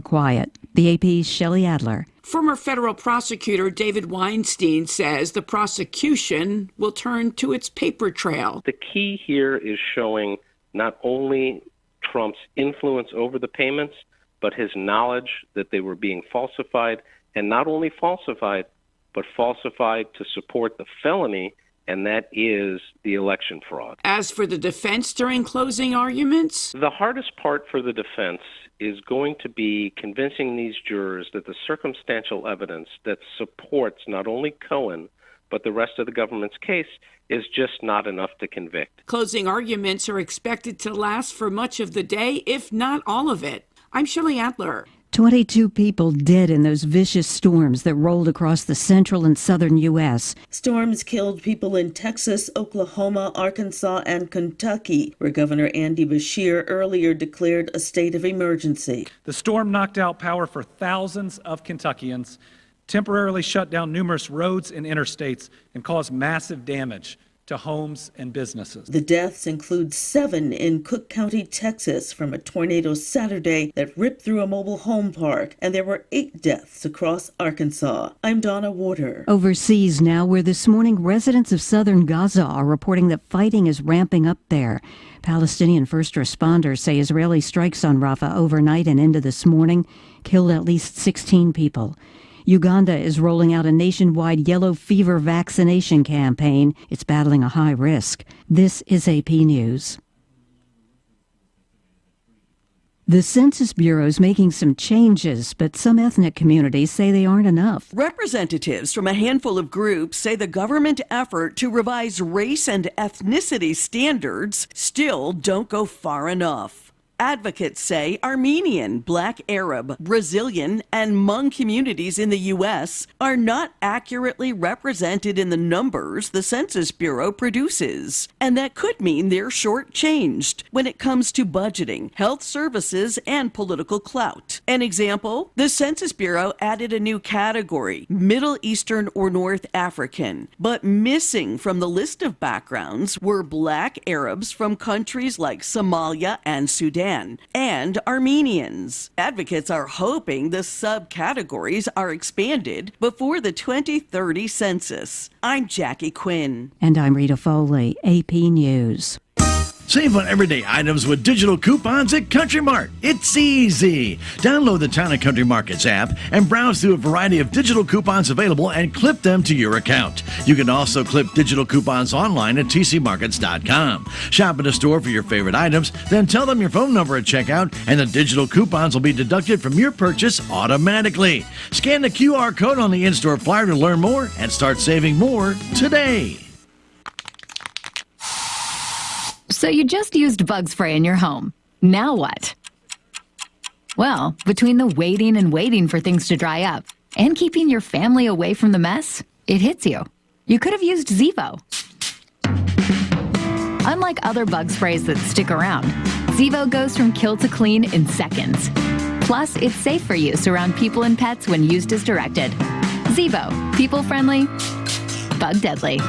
quiet. The AP's Shelley Adler. Former federal prosecutor David Weinstein says the prosecution will turn to its paper trail. The key here is showing not only Trump's influence over the payments, but his knowledge that they were being falsified, and not only falsified, but falsified to support the felony, and that is the election fraud. As for the defense during closing arguments, the hardest part for the defense is going to be convincing these jurors that the circumstantial evidence that supports not only Cohen, but the rest of the government's case is just not enough to convict. Closing arguments are expected to last for much of the day, if not all of it. I'm Shelley Adler. 22 people dead in those vicious storms that rolled across the central and southern U.S. Storms killed people in Texas, Oklahoma, Arkansas, and Kentucky, where Governor Andy Beshear earlier declared a state of emergency. The storm knocked out power for thousands of Kentuckians, temporarily shut down numerous roads and interstates, and caused massive damage to homes and businesses. The deaths include 7 in Cook County, Texas, from a tornado Saturday that ripped through a mobile home park, and there were 8 deaths across Arkansas. I'm Donna Warder. Overseas now, where this morning residents of southern Gaza are reporting that fighting is ramping up there. Palestinian first responders say Israeli strikes on Rafah overnight and into this morning killed at least 16 people. Uganda is rolling out a nationwide yellow fever vaccination campaign. It's battling a high risk. This is AP News. The Census Bureau is making some changes, but some ethnic communities say they aren't enough. Representatives from a handful of groups say the government effort to revise race and ethnicity standards still don't go far enough. Advocates say Armenian, Black Arab, Brazilian, and Hmong communities in the U.S. are not accurately represented in the numbers the Census Bureau produces. And that could mean they're shortchanged when it comes to budgeting, health services, and political clout. An example, the Census Bureau added a new category, Middle Eastern or North African. But missing from the list of backgrounds were Black Arabs from countries like Somalia and Sudan, and Armenians. Advocates are hoping the subcategories are expanded before the 2030 census. I'm Jackie Quinn. And I'm Rita Foley, AP News. Save on everyday items with digital coupons at Country Mart. It's easy. Download the Town and Country Markets app and browse through a variety of digital coupons available and clip them to your account. You can also clip digital coupons online at tcmarkets.com. Shop in a store for your favorite items, then tell them your phone number at checkout, and the digital coupons will be deducted from your purchase automatically. Scan the QR code on the in-store flyer to learn more and start saving more today. So you just used bug spray in your home. Now what? Well, between the waiting and waiting for things to dry up and keeping your family away from the mess, it hits you. You could have used Zevo. Unlike other bug sprays that stick around, Zevo goes from kill to clean in seconds. Plus, it's safe for use around people and pets when used as directed. Zevo, people-friendly, bug-deadly.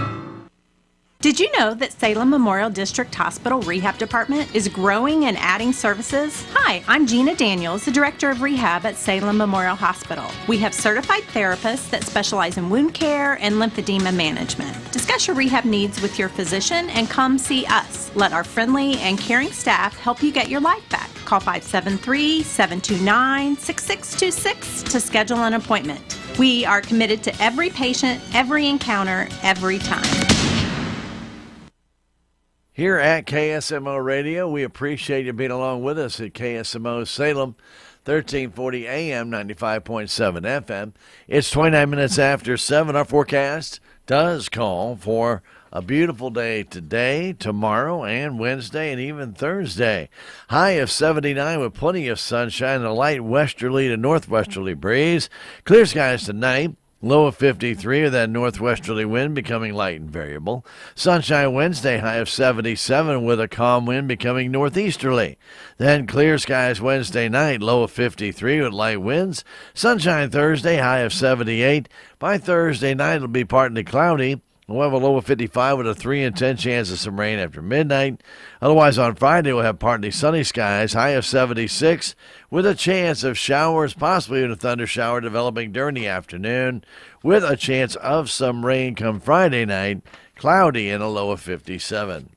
Did you know that Salem Memorial District Hospital Rehab Department is growing and adding services? Hi, I'm Gina Daniels, the Director of Rehab at Salem Memorial Hospital. We have certified therapists that specialize in wound care and lymphedema management. Discuss your rehab needs with your physician and come see us. Let our friendly and caring staff help you get your life back. Call 573-729-6626 to schedule an appointment. We are committed to every patient, every encounter, every time. Here at KSMO Radio, we appreciate you being along with us at KSMO Salem, 1340 AM, 95.7 FM. It's 29 minutes after 7. Our forecast does call for a beautiful day today, tomorrow, and Wednesday, and even Thursday. High of 79 with plenty of sunshine and a light westerly to northwesterly breeze. Clear skies tonight. Low of 53 with that northwesterly wind becoming light and variable. Sunshine Wednesday, high of 77 with a calm wind becoming northeasterly. Then clear skies Wednesday night, low of 53 with light winds. Sunshine Thursday, high of 78. By Thursday night, it'll be partly cloudy We'll have a low of 55 with a 3 in 10 chance of some rain after midnight. Otherwise, on Friday, we'll have partly sunny skies, high of 76, with a chance of showers, possibly even a thunder shower developing during the afternoon, with a chance of some rain come Friday night, cloudy and a low of 57.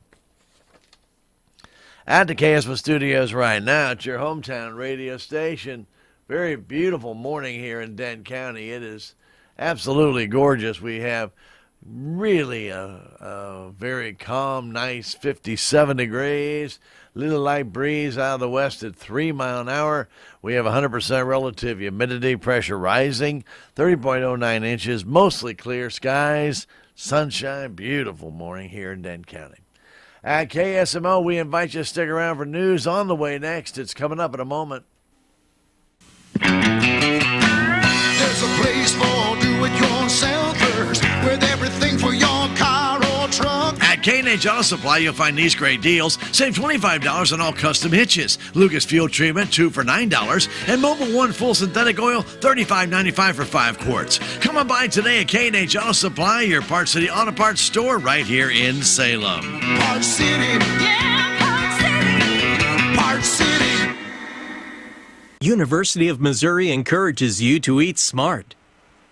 At the KSMO studios right now at your hometown radio station. Very beautiful morning here in Denton County. It is absolutely gorgeous. We have really a very calm, nice 57 degrees. Little light breeze out of the west at 3 miles an hour. We have 100% relative humidity, pressure rising, 30.09 inches, mostly clear skies, sunshine, beautiful morning here in Denton County. At KSMO, we invite you to stick around for news on the way next. It's coming up in a moment. There's a place for do-it-yourselfers with everything for your car or truck. At K&H Auto Supply, you'll find these great deals. Save $25 on all custom hitches. Lucas Fuel Treatment, 2 for $9. And Mobil 1 Full Synthetic Oil, $35.95 for 5 quarts. Come on by today at K&H Auto Supply, your Parts City Auto Parts store right here in Salem. Parts City. Yeah, Parts City. Parts City. University of Missouri encourages you to eat smart.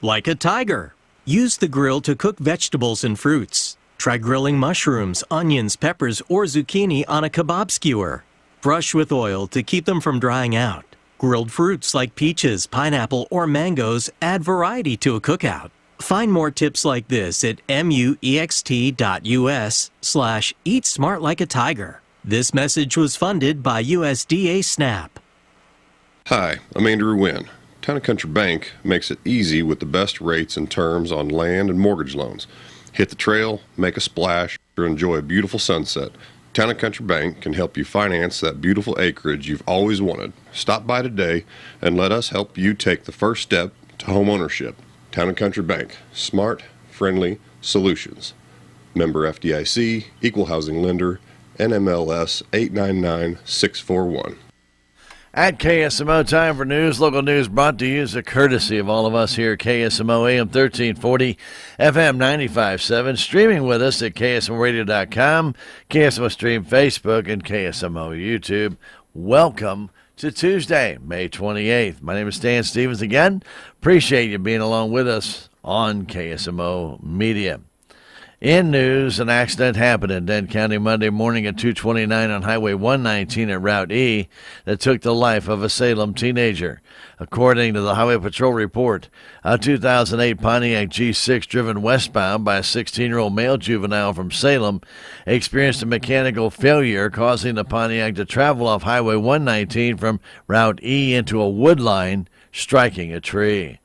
Like a tiger. Use the grill to cook vegetables and fruits. Try grilling mushrooms, onions, peppers, or zucchini on a kebab skewer. Brush with oil to keep them from drying out. Grilled fruits like peaches, pineapple, or mangoes add variety to a cookout. Find more tips like this at muext.us/eat smart like a tiger. This message was funded by USDA SNAP. Hi, I'm Andrew Wynn. Town & Country Bank makes it easy with the best rates and terms on land and mortgage loans. Hit the trail, make a splash, or enjoy a beautiful sunset. Town & Country Bank can help you finance that beautiful acreage you've always wanted. Stop by today and let us help you take the first step to home ownership. Town & Country Bank. Smart, friendly solutions. Member FDIC, Equal Housing Lender, NMLS 899641. At KSMO, time for news. Local news brought to you as a courtesy of all of us here at KSMO AM 1340, FM 95.7. Streaming with us at KSMOradio.com, KSMO Stream Facebook, and KSMO YouTube. Welcome to Tuesday, May 28th. My name is Stan Stevens again. Appreciate you being along with us on KSMO Media. In news, an accident happened in Denton County Monday morning at 229 on Highway 119 at Route E that took the life of a Salem teenager. According to the Highway Patrol report, a 2008 Pontiac G6 driven westbound by a 16-year-old male juvenile from Salem experienced a mechanical failure, causing the Pontiac to travel off Highway 119 from Route E into a wood line, striking a tree.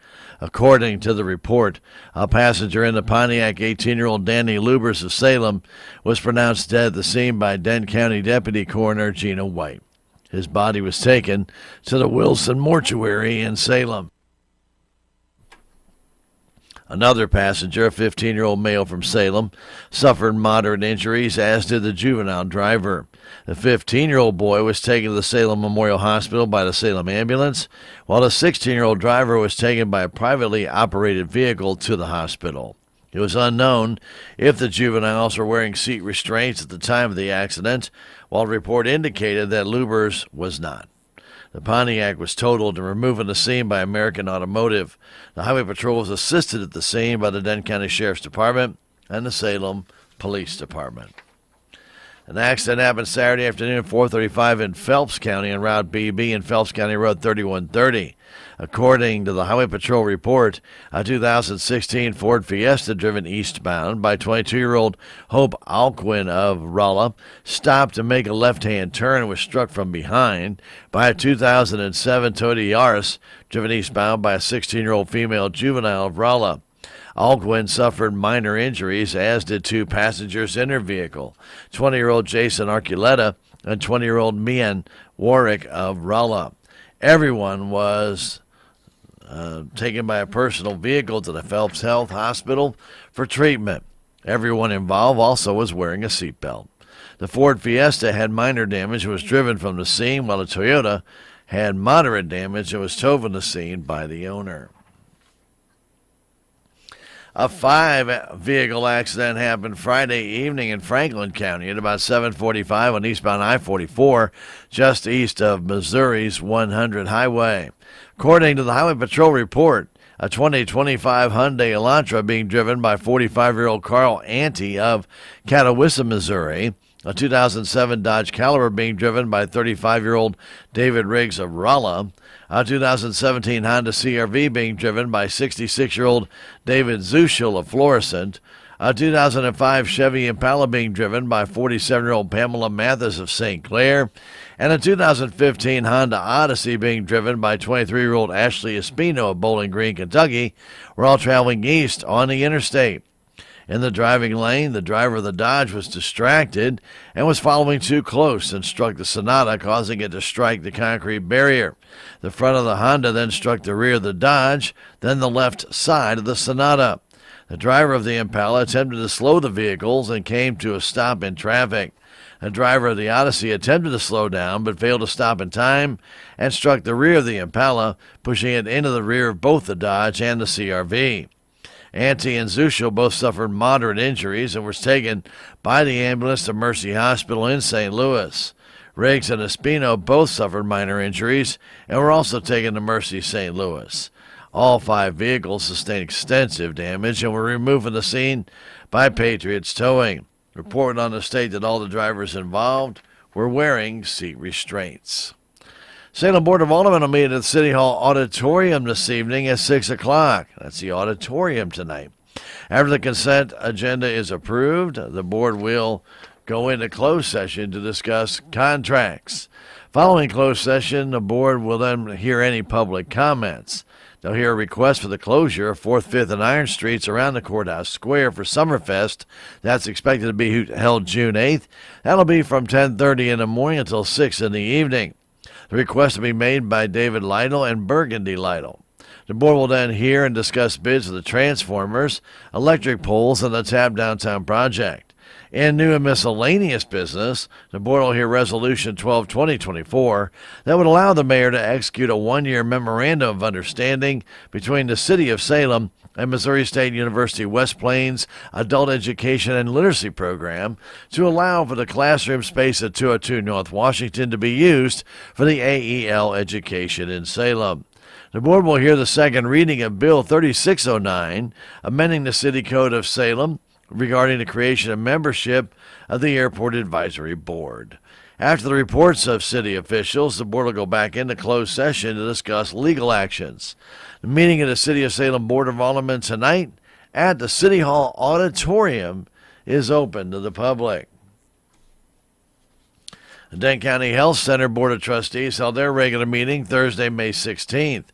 According to the report, a passenger in the Pontiac, 18-year-old Danny Lubers of Salem, was pronounced dead at the scene by Denton County Deputy Coroner Gina White. His body was taken to the Wilson Mortuary in Salem. Another passenger, a 15-year-old male from Salem, suffered moderate injuries, as did the juvenile driver. The 15-year-old boy was taken to the Salem Memorial Hospital by the Salem ambulance, while the 16-year-old driver was taken by a privately operated vehicle to the hospital. It was unknown if the juveniles were wearing seat restraints at the time of the accident, while the report indicated that Lubers was not. The Pontiac was totaled and removed from the scene by American Automotive. The Highway Patrol was assisted at the scene by the Denton County Sheriff's Department and the Salem Police Department. An accident happened Saturday afternoon at 4:35 in Phelps County on Route BB and Phelps County Road 3130. According to the Highway Patrol report, a 2016 Ford Fiesta driven eastbound by 22-year-old Hope Alquin of Rolla stopped to make a left-hand turn and was struck from behind by a 2007 Toyota Yaris driven eastbound by a 16-year-old female juvenile of Rolla. Alquin suffered minor injuries, as did two passengers in her vehicle, 20-year-old Jason Archuleta and 20-year-old Mian Warwick of Rolla. Everyone was taken by a personal vehicle to the Phelps Health Hospital for treatment. Everyone involved also was wearing a seatbelt. The Ford Fiesta had minor damage and was driven from the scene, while the Toyota had moderate damage and was towed from the scene by the owner. A 5-vehicle accident happened Friday evening in Franklin County at about 7:45 on eastbound I-44, just east of Missouri's 100 highway. According to the Highway Patrol report, a 2025 Hyundai Elantra being driven by 45-year-old Carl Ante of Catawissa, Missouri, a 2007 Dodge Caliber being driven by 35-year-old David Riggs of Rolla, a 2017 Honda CR-V being driven by 66-year-old David Zuschel of Florissant, a 2005 Chevy Impala being driven by 47-year-old Pamela Mathis of St. Clair, and a 2015 Honda Odyssey being driven by 23-year-old Ashley Espino of Bowling Green, Kentucky, were all traveling east on the interstate. In the driving lane, the driver of the Dodge was distracted and was following too close and struck the Sonata, causing it to strike the concrete barrier. The front of the Honda then struck the rear of the Dodge, then the left side of the Sonata. The driver of the Impala attempted to slow the vehicles and came to a stop in traffic. The driver of the Odyssey attempted to slow down but failed to stop in time and struck the rear of the Impala, pushing it into the rear of both the Dodge and the CR-V. Ante and Zuschel both suffered moderate injuries and were taken by the ambulance to Mercy Hospital in St. Louis. Riggs and Espino both suffered minor injuries and were also taken to Mercy St. Louis. All 5 vehicles sustained extensive damage and were removed from the scene by Patriots Towing. Reported on the state that all the drivers involved were wearing seat restraints. Salem Board of Aldermen will meet at the City Hall Auditorium this evening at 6 o'clock. That's the auditorium tonight. After the consent agenda is approved, the board will go into closed session to discuss contracts. Following closed session, the board will then hear any public comments. They'll hear a request for the closure of 4th, 5th, and Iron Streets around the courthouse square for Summerfest. That's expected to be held June 8th. That'll be from 10:30 in the morning until 6 in the evening. The request will be made by David Lytle and Burgundy Lytle. The board will then hear and discuss bids for the transformers, electric poles, and the Tap Downtown project. In new and miscellaneous business, the board will hear Resolution 12-2024 that would allow the mayor to execute a 1-year memorandum of understanding between the City of Salem and Missouri State University West Plains Adult Education and Literacy Program to allow for the classroom space at 202 North Washington to be used for the AEL education in Salem. The board will hear the second reading of Bill 3609, amending the City Code of Salem regarding the creation of membership of the Airport Advisory Board. After the reports of city officials, the board will go back into closed session to discuss legal actions. The meeting of the City of Salem Board of Aldermen tonight at the City Hall Auditorium is open to the public. The Dane County Health Center Board of Trustees held their regular meeting Thursday, May 16th.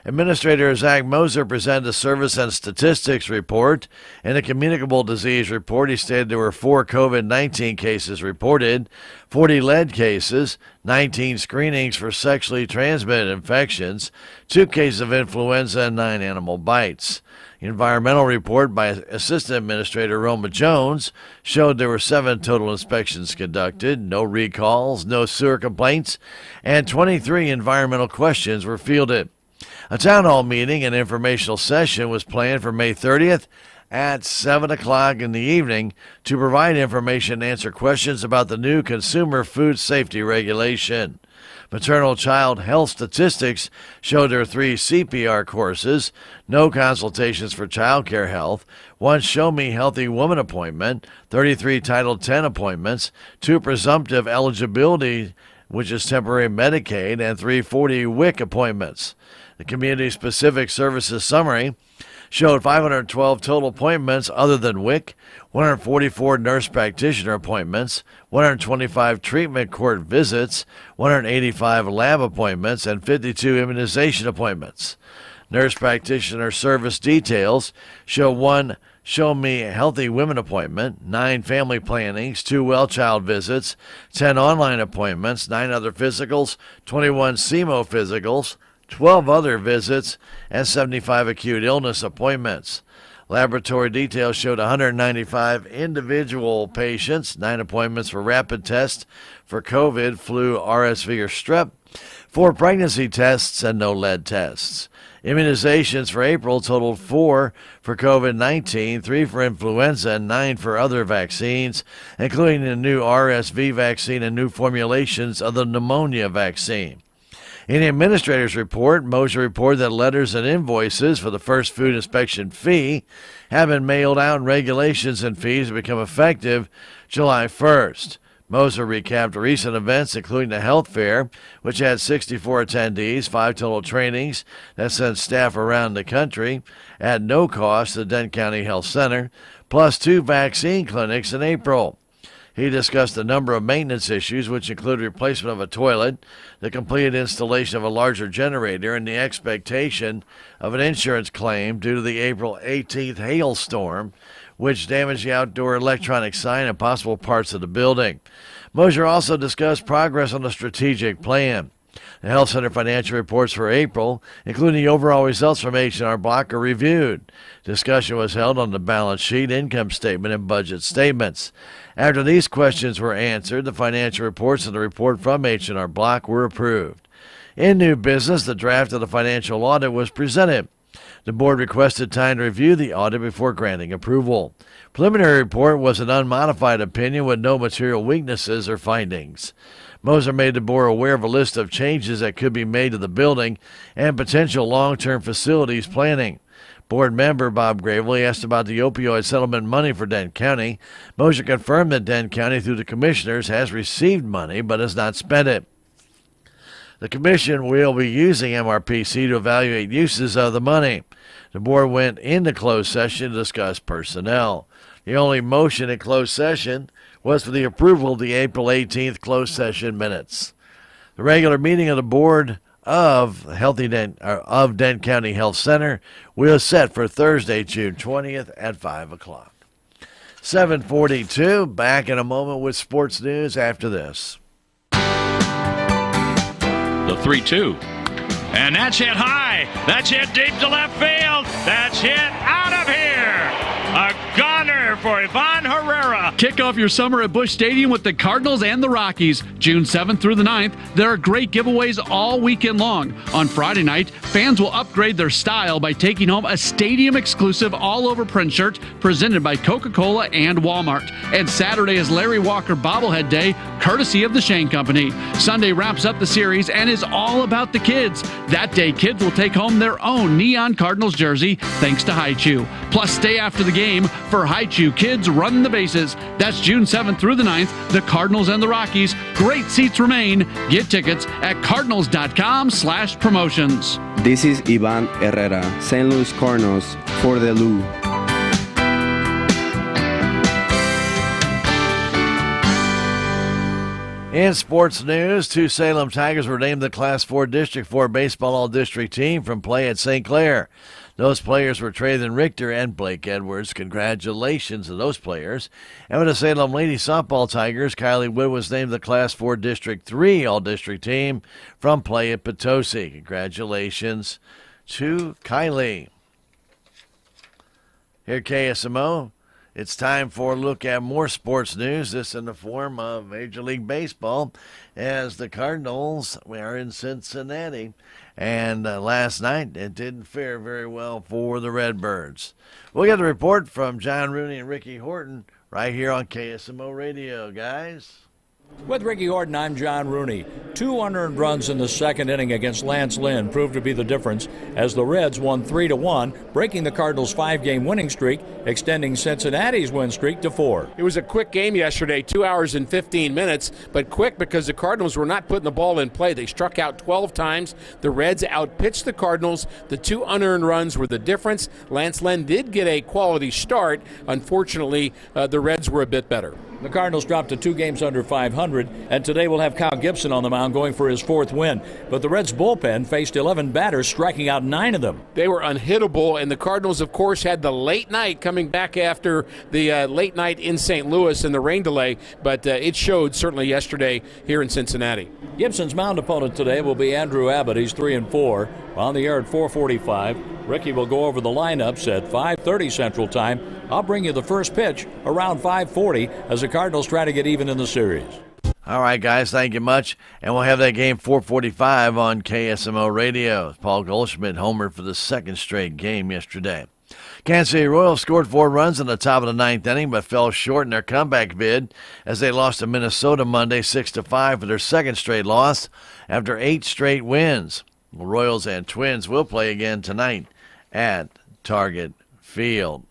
Administrator Zach Moser presented the Service and Statistics Report. In a communicable disease report, he stated there were 4 COVID-19 cases reported, 40 lead cases, 19 screenings for sexually transmitted infections, 2 cases of influenza, and 9 animal bites. The environmental report by Assistant Administrator Roma Jones showed there were 7 total inspections conducted, no recalls, no sewer complaints, and 23 environmental questions were fielded. A town hall meeting and informational session was planned for May 30th at 7 o'clock in the evening to provide information and answer questions about the new Consumer Food Safety Regulation. Maternal-child health statistics showed there are 3 CPR courses, no consultations for child care health, 1 Show Me Healthy Woman appointment, 33 Title X appointments, 2 presumptive eligibility, which is temporary Medicaid, and 340 WIC appointments. The Community-Specific Services Summary showed 512 total appointments other than WIC, 144 nurse practitioner appointments, 125 treatment court visits, 185 lab appointments, and 52 immunization appointments. Nurse practitioner service details show 1 Show Me Healthy Women appointment, 9 family plannings, 2 well child visits, 10 online appointments, 9 other physicals, 21 CMO physicals, 12 other visits, and 75 acute illness appointments. Laboratory details showed 195 individual patients, 9 appointments for rapid tests for COVID, flu, RSV, or strep, 4 pregnancy tests, and no lead tests. Immunizations for April totaled 4 for COVID-19, 3 for influenza, and 9 for other vaccines, including the new RSV vaccine and new formulations of the pneumonia vaccine. In the administrator's report, Moser reported that letters and invoices for the first food inspection fee have been mailed out, and regulations and fees become effective July 1st. Moser recapped recent events, including the health fair, which had 64 attendees, 5 total trainings that sent staff around the country at no cost to the Denton County Health Center, plus 2 vaccine clinics in April. He discussed a number of maintenance issues, which include replacement of a toilet, the completed installation of a larger generator, and the expectation of an insurance claim due to the April 18th hailstorm, which damaged the outdoor electronic sign and possible parts of the building. Moser also discussed progress on the strategic plan. The Health Center financial reports for April, including the overall results from H&R Block, are reviewed. Discussion was held on the balance sheet, income statement, and budget statements. After these questions were answered, the financial reports and the report from H&R Block were approved. In new business, the draft of the financial audit was presented. The board requested time to review the audit before granting approval. Preliminary report was an unmodified opinion with no material weaknesses or findings. Moser made the board aware of a list of changes that could be made to the building and potential long-term facilities planning. Board member Bob Gravely asked about the opioid settlement money for Denton County. Moser confirmed that Denton County, through the commissioners, has received money but has not spent it. The commission will be using MRPC to evaluate uses of the money. The board went into closed session to discuss personnel. The only motion in closed session was for the approval of the April 18th closed session minutes. The regular meeting of the board of Denton County Health Center was set for Thursday, June 20th at 5 o'clock. 7:42, back in a moment with sports news after this. The 3-2. And that's hit high. That's hit deep to left field. That's hit out of here. A gunner for Ivan Herrera. Kick off your summer at Busch Stadium with the Cardinals and the Rockies. June 7th through the 9th, there are great giveaways all weekend long. On Friday night, fans will upgrade their style by taking home a stadium-exclusive all-over print shirt presented by Coca-Cola and Walmart. And Saturday is Larry Walker Bobblehead Day, courtesy of the Shane Company. Sunday wraps up the series and is all about the kids. That day, kids will take home their own neon Cardinals jersey thanks to Haichu. Plus, stay after the game for Haichu Kids Run the Bases. That's June 7th through the 9th, the Cardinals and the Rockies. Great seats remain. Get tickets at cardinals.com/promotions. This is Ivan Herrera, St. Louis Cardinals for the Lou. In sports news, 2 Salem Tigers were named the Class 4 District 4 Baseball All-District team from play at St. Clair. Those players were Trevathan Richter and Blake Edwards. Congratulations to those players. And with the Salem Lady Softball Tigers, Kylie Wood was named the Class 4 District 3 All-District team from play at Potosi. Congratulations to Kylie. Here at KSMO, it's time for a look at more sports news, this in the form of Major League Baseball, as the Cardinals are in Cincinnati. And last night, it didn't fare very well for the Redbirds. We'll get a report from John Rooney and Ricky Horton right here on KSMO Radio, guys. With Ricky Horton, I'm John Rooney. 2 unearned runs in the second inning against Lance Lynn proved to be the difference as the Reds won 3-1, breaking the Cardinals' 5-game winning streak, extending Cincinnati's win streak to 4. It was a quick game yesterday, 2 hours and 15 minutes, but quick because the Cardinals were not putting the ball in play. They struck out 12 times. The Reds outpitched the Cardinals. The 2 unearned runs were the difference. Lance Lynn did get a quality start. Unfortunately, the Reds were a bit better. The Cardinals dropped to 2 games under 500, and today we'll have Kyle Gibson on the mound going for his 4th win. But the Reds' bullpen faced 11 batters, striking out 9 of them. They were unhittable, and the Cardinals, of course, had the late night coming back after the late night in St. Louis and the rain delay, but it showed certainly yesterday here in Cincinnati. Gibson's mound opponent today will be Andrew Abbott. He's 3-4. On the air at 4:45. Ricky will go over the lineups at 5:30 Central Time. I'll bring you the first pitch around 5:40 as the Cardinals try to get even in the series. All right, guys, thank you much. And we'll have that game 4:45 on KSMO Radio. Paul Goldschmidt homered for the second straight game yesterday. Kansas City Royals scored 4 runs in the top of the 9th inning, but fell short in their comeback bid as they lost to Minnesota Monday 6-5 for their second straight loss after 8 straight wins. The Royals and Twins will play again tonight at Target Field.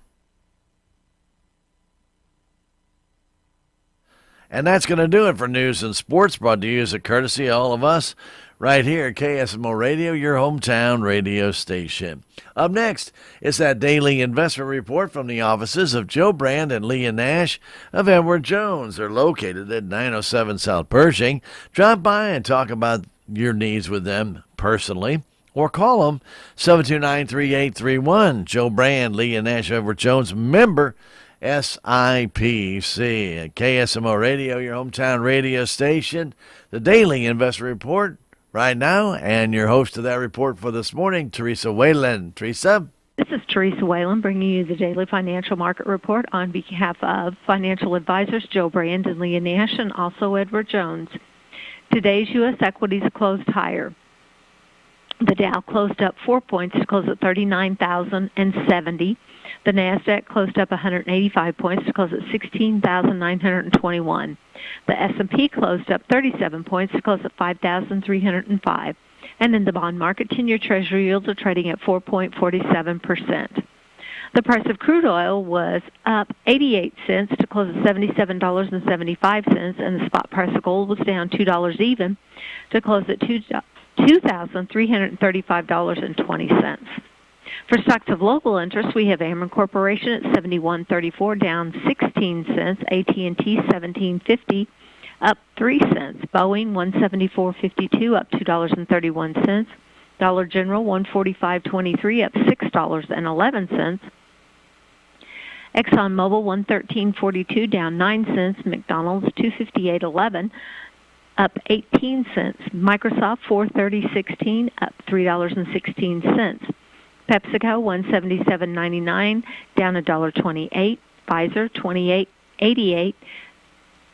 And that's going to do it for news and sports, brought to you as a courtesy of all of us right here at KSMO Radio, your hometown radio station. Up next is that daily investment report from the offices of Joe Brand and Leah Nash of Edward Jones. They're located at 907 South Pershing. Drop by and talk about your needs with them personally, or call them 729-3831. Joe Brand, Leah Nash of Edward Jones, member SIPC at KSMO Radio, your hometown radio station. The Daily Investor Report right now, and your host of that report for this morning, Teresa Whalen. Teresa? This is Teresa Whalen bringing you the Daily Financial Market Report on behalf of financial advisors Joe Brand and Leah Nash, and also Edward Jones. Today's U.S. equities closed higher. The Dow closed up 4 points to close at 39,070. The NASDAQ closed up 185 points to close at 16,921. The S&P closed up 37 points to close at 5,305. And in the bond market, 10-year Treasury yields are trading at 4.47%. The price of crude oil was up 88 cents to close at $77.75, and the spot price of gold was down $2 even to close at $2,335.20. For stocks of local interest, we have Ameren Corporation at $71.34, down 16 cents. AT&T $17.50, up 3 cents. Boeing $174.52, up $2.31. Dollar General $145.23, up $6.11. ExxonMobil $113.42, down 9 cents. McDonald's $258.11, up 18 cents. Microsoft $430.16, up $3.16. PepsiCo $177.99, down $1.28. Pfizer $28.88,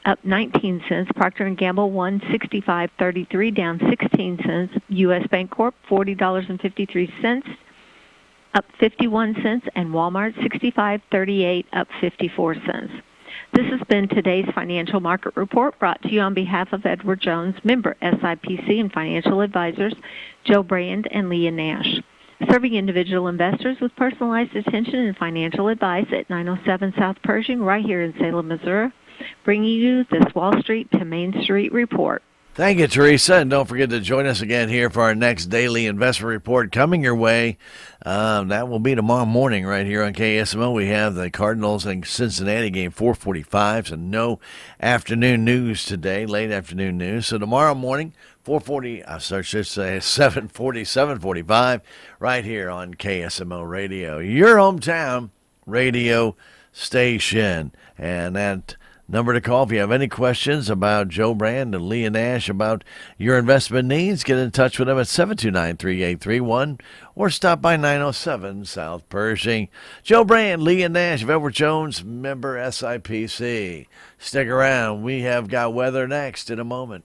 up 19 cents. Procter & Gamble $165.33, down 16 cents. U.S. Bancorp $40.53, up 51 cents, and Walmart $65.38, up 54 cents. This has been today's Financial Market Report, brought to you on behalf of Edward Jones, member SIPC, and financial advisors Joe Brand and Leah Nash, serving individual investors with personalized attention and financial advice at 907 South Pershing, right here in Salem, Missouri, bringing you this Wall Street to Main Street report. Thank you, Teresa, and don't forget to join us again here for our next daily investment report coming your way. That will be tomorrow morning right here on KSMO. We have the Cardinals and Cincinnati game 4:45, so no afternoon news today, late afternoon news. So tomorrow morning, 7:45, right here on KSMO Radio, your hometown radio station. And that number to call if you have any questions about Joe Brand and Leah Nash about your investment needs, get in touch with them at 729-3831 or stop by 907 South Pershing. Joe Brand, Leah Nash of Edward Jones, member SIPC. Stick around. We have got weather next in a moment.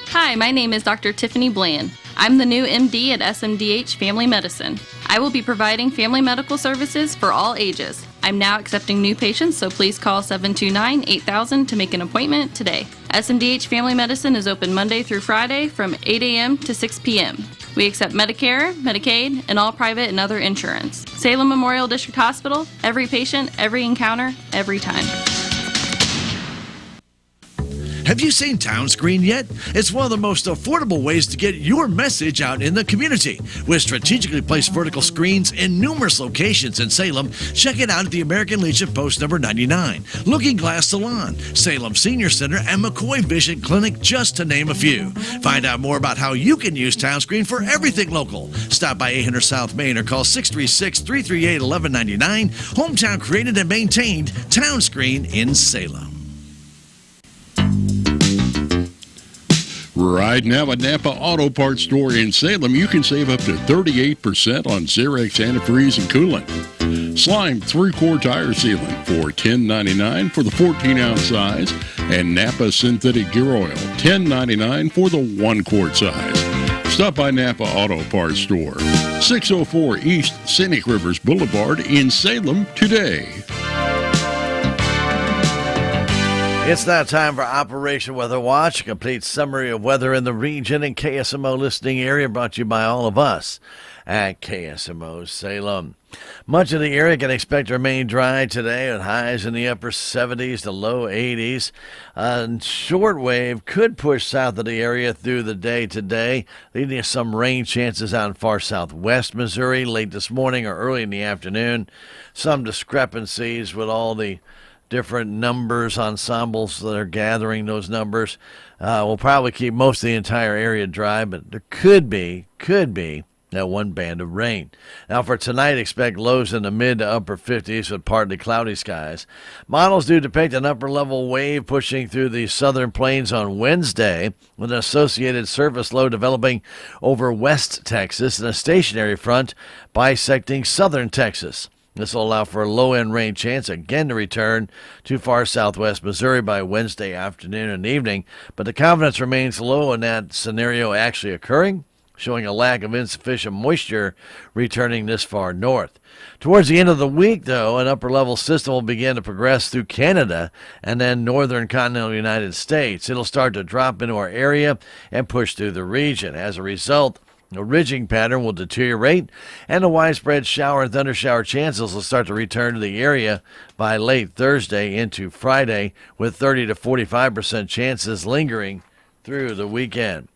Hi, my name is Dr. Tiffany Bland. I'm the new MD at SMDH Family Medicine. I will be providing family medical services for all ages. I'm now accepting new patients, so please call 729-8000 to make an appointment today. SMDH Family Medicine is open Monday through Friday from 8 a.m. to 6 p.m. We accept Medicare, Medicaid, and all private and other insurance. Salem Memorial District Hospital, every patient, every encounter, every time. Have you seen Town Screen yet? It's one of the most affordable ways to get your message out in the community. With strategically placed vertical screens in numerous locations in Salem, check it out at the American Legion Post number 99, Looking Glass Salon, Salem Senior Center, and McCoy Vision Clinic, just to name a few. Find out more about how you can use Town Screen for everything local. Stop by 800 South Main or call 636-338-1199. Hometown created and maintained, Town Screen in Salem. Right now at Napa Auto Parts Store in Salem, you can save up to 38% on Xerox antifreeze and coolant. Slime 3-quart tire sealant for $10.99 for the 14-ounce size, and Napa synthetic gear oil $10.99 for the 1-quart size. Stop by Napa Auto Parts Store, 604 East Scenic Rivers Boulevard in Salem today. It's now time for Operation Weather Watch, a complete summary of weather in the region and KSMO listening area, brought to you by all of us at KSMO Salem. Much of the area can expect to remain dry today with highs in the upper 70s to low 80s. Shortwave could push south of the area through the day today, leading to some rain chances out in far southwest Missouri late this morning or early in the afternoon. Some discrepancies with all the different numbers, ensembles that are gathering those numbers. We'll probably keep most of the entire area dry, but there could be that one band of rain. Now for tonight, expect lows in the mid to upper 50s with partly cloudy skies. Models do depict an upper level wave pushing through the southern plains on Wednesday, with an associated surface low developing over West Texas and a stationary front bisecting southern Texas. This will allow for a low-end rain chance again to return to far southwest Missouri by Wednesday afternoon and evening, but the confidence remains low in that scenario actually occurring, showing a lack of insufficient moisture returning this far north. Towards the end of the week, though, an upper-level system will begin to progress through Canada and then northern continental United States. It'll start to drop into our area and push through the region. As a result, the ridging pattern will deteriorate, and the widespread shower and thundershower chances will start to return to the area by late Thursday into Friday, with 30 to 45% chances lingering through the weekend.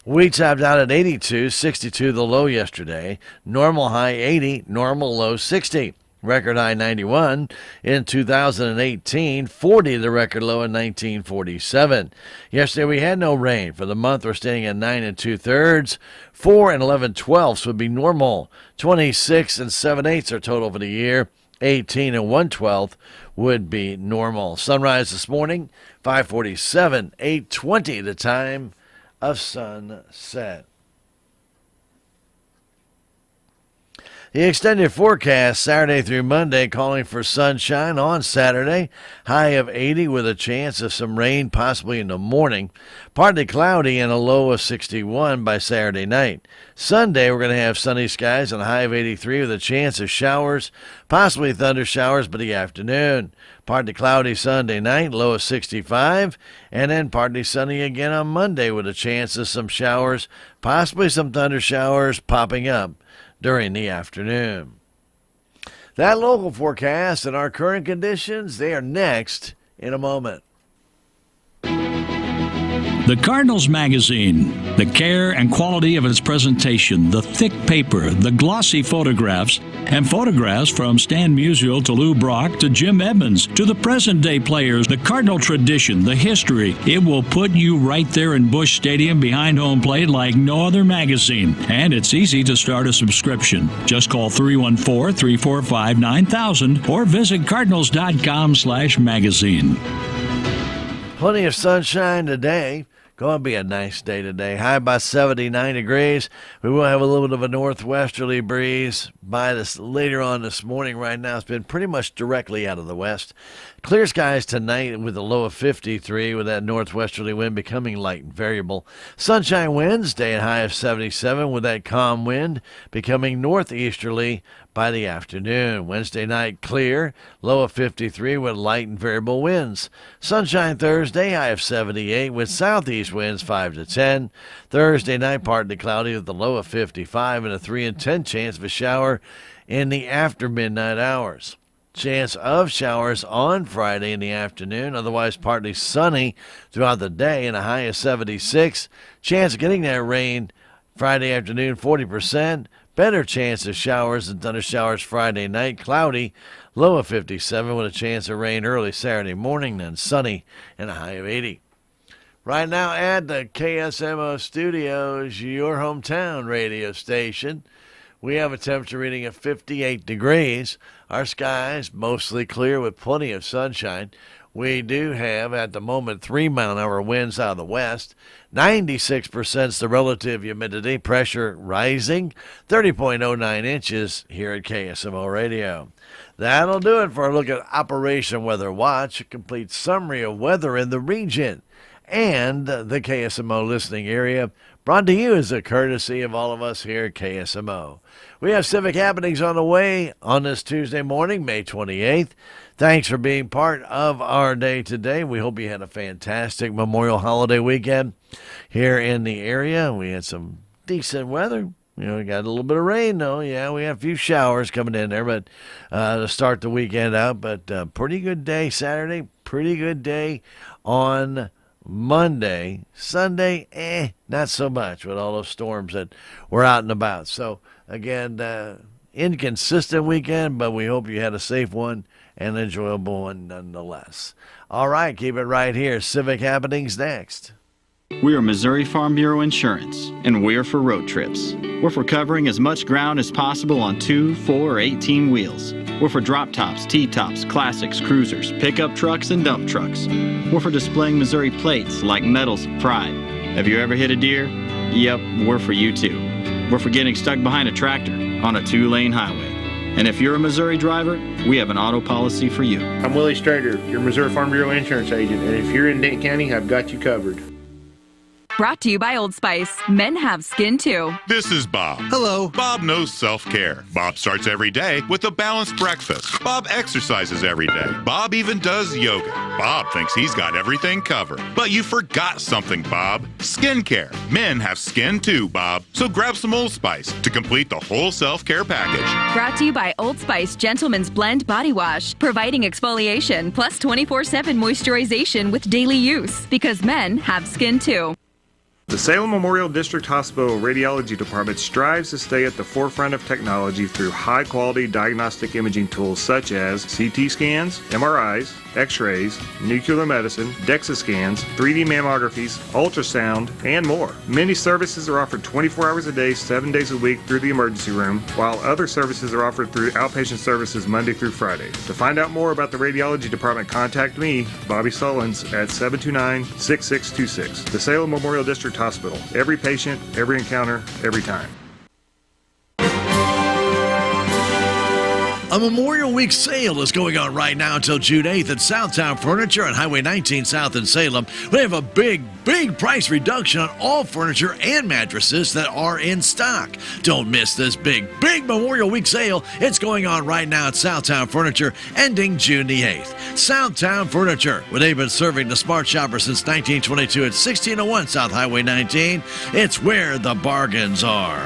We topped out at 82, 62 the low yesterday. Normal high 80, normal low 60. Record high 91 in 2018, 40 the record low in 1947. Yesterday we had no rain. For the month we're staying at 9 2/3. 4 11/12 would be normal. 26 7/8 are total for the year. 18 1/12 would be normal. Sunrise this morning, 5:47, 8:20 the time of sunset. The extended forecast Saturday through Monday calling for sunshine on Saturday, high of 80 with a chance of some rain possibly in the morning, partly cloudy and a low of 61 by Saturday night. Sunday we're going to have sunny skies and a high of 83 with a chance of showers, possibly thunder showers by the afternoon. Partly cloudy Sunday night, low of 65, and then partly sunny again on Monday with a chance of some showers, possibly some thunder showers popping up during the afternoon. That local forecast and our current conditions, they are next in a moment. The Cardinals magazine, the care and quality of its presentation, the thick paper, the glossy photographs, and photographs from Stan Musial to Lou Brock to Jim Edmonds to the present-day players, the Cardinal tradition, the history. It will put you right there in Busch Stadium behind home plate like no other magazine. And it's easy to start a subscription. Just call 314-345-9000 or visit cardinals.com/magazine. Plenty of sunshine today. Going to be a nice day today. High by 79 degrees. We will have a little bit of a northwesterly breeze by this later on this morning. Right now, it's been pretty much directly out of the west. Clear skies tonight with a low of 53 with that northwesterly wind becoming light and variable. Sunshine Wednesday at high of 77 with that calm wind becoming northeasterly by the afternoon. Wednesday night clear, low of 53 with light and variable winds. Sunshine Thursday, high of 78 with southeast winds 5 to 10. Thursday night partly cloudy with the low of 55 and a 3 in 10 chance of a shower in the after midnight hours. Chance of showers on Friday in the afternoon, otherwise partly sunny throughout the day and a high of 76. Chance of getting that rain Friday afternoon, 40%. Better chance of showers and thunder showers Friday night, cloudy, low of 57 with a chance of rain early Saturday morning, then sunny and a high of 80. Right now at the KSMO studios, your hometown radio station, we have a temperature reading of 58 degrees. Our skies mostly clear with plenty of sunshine. We do have, at the moment, 3-mile-an-hour winds out of the west. 96% is the relative humidity. Pressure rising. 30.09 inches here at KSMO Radio. That'll do it for a look at Operation Weather Watch, a complete summary of weather in the region and the KSMO listening area, brought to you as a courtesy of all of us here at KSMO. We have civic happenings on the way on this Tuesday morning, May 28th. Thanks for being part of our day today. We hope you had a fantastic Memorial Holiday weekend here in the area. We had some decent weather. You know, we got a little bit of rain, though. Yeah, we had a few showers coming in there, but to start the weekend out. But pretty good day Saturday, pretty good day on Monday. Sunday, not so much with all those storms that were out and about. So, again, inconsistent weekend, but we hope you had a safe one and enjoyable one nonetheless. All right, keep it right here. Civic Happenings next. We are Missouri Farm Bureau Insurance, and we're for road trips. We're for covering as much ground as possible on 2, 4, or 18 wheels. We're for drop tops, T-tops, classics, cruisers, pickup trucks, and dump trucks. We're for displaying Missouri plates like medals of pride. Have you ever hit a deer? Yep, we're for you too. We're for getting stuck behind a tractor on a 2-lane highway. And if you're a Missouri driver, we have an auto policy for you. I'm Willie Strader, your Missouri Farm Bureau insurance agent, and if you're in Dent County, I've got you covered. Brought to you by Old Spice. Men have skin too. This is Bob. Hello. Bob knows self-care. Bob starts every day with a balanced breakfast. Bob exercises every day. Bob even does yoga. Bob thinks he's got everything covered. But you forgot something, Bob. Skincare. Men have skin too, Bob. So grab some Old Spice to complete the whole self-care package. Brought to you by Old Spice Gentleman's Blend Body Wash. Providing exfoliation plus 24/7 moisturization with daily use. Because men have skin too. The Salem Memorial District Hospital Radiology Department strives to stay at the forefront of technology through high-quality diagnostic imaging tools such as CT scans, MRIs, X-rays, nuclear medicine, DEXA scans, 3D mammographies, ultrasound, and more. Many services are offered 24 hours a day, 7 days a week through the emergency room, while other services are offered through outpatient services Monday through Friday. To find out more about the Radiology Department, contact me, Bobby Sullins, at 729-6626. The Salem Memorial District Hospital. Every patient, every encounter, every time. A Memorial Week sale is going on right now until June 8th at Southtown Furniture on Highway 19 South in Salem. We have a big price reduction on all furniture and mattresses that are in stock. Don't miss this big Memorial Week sale. It's going on right now at Southtown Furniture, ending June the 8th. Southtown Furniture, where they've been serving the smart shopper since 1922 at 1601 South Highway 19. It's where the bargains are.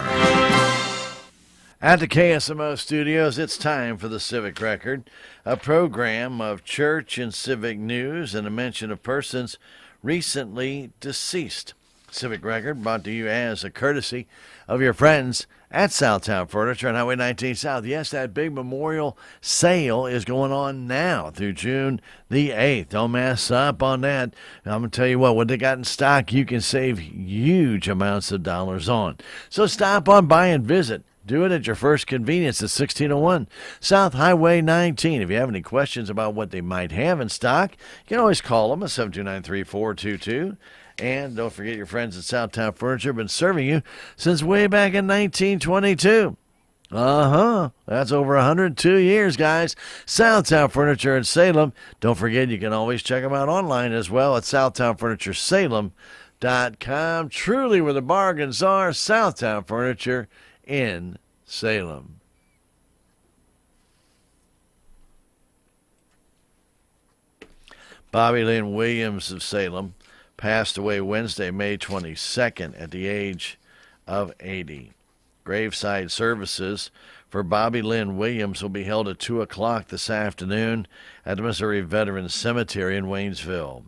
At the KSMO studios, it's time for the Civic Record, a program of church and civic news and a mention of persons recently deceased. Civic Record brought to you as a courtesy of your friends at Southtown Furniture on Highway 19 South. Yes, that big memorial sale is going on now through June the 8th. Don't mess up on that. I'm going to tell you what they got in stock, you can save huge amounts of dollars on. So stop on by and visit. Do it at your first convenience at 1601 South Highway 19. If you have any questions about what they might have in stock, you can always call them at 729-3422. And don't forget your friends at Southtown Furniture have been serving you since way back in 1922. That's over 102 years, guys. Southtown Furniture in Salem. Don't forget you can always check them out online as well at SouthtownFurnitureSalem.com. Truly where the bargains are, Southtown Furniture in Salem. Bobby Lynn Williams of Salem passed away Wednesday, May 22nd at the age of 80. Graveside services for Bobby Lynn Williams will be held at 2 o'clock this afternoon at the Missouri Veterans Cemetery in Waynesville.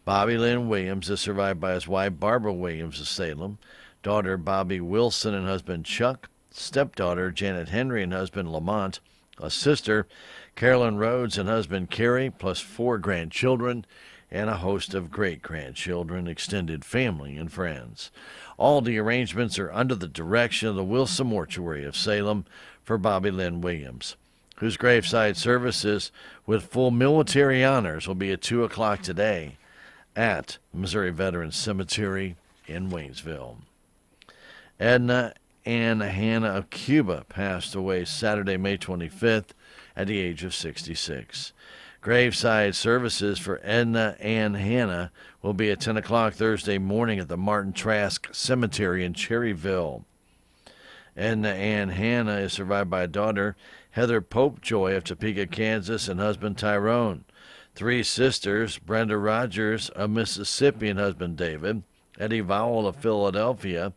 Bobby Lynn Williams is survived by his wife Barbara Williams of Salem, daughter Bobby Wilson and husband Chuck, stepdaughter Janet Henry and husband Lamont, a sister Carolyn Rhodes and husband Carrie, plus 4 grandchildren, and a host of great-grandchildren, extended family, and friends. All the arrangements are under the direction of the Wilson Mortuary of Salem for Bobby Lynn Williams. whose graveside services with full military honors will be at 2 o'clock today at Missouri Veterans Cemetery in Waynesville. Edna Ann Hanna of Cuba passed away Saturday, May 25th at the age of 66. Graveside services for Edna Ann Hanna will be at 10 o'clock Thursday morning at the Martin Trask Cemetery in Cherryville. Edna Ann Hanna is survived by a daughter, Heather Popejoy of Topeka, Kansas, and husband Tyrone. 3 sisters, Brenda Rogers of Mississippi and husband David, Eddie Vowell of Philadelphia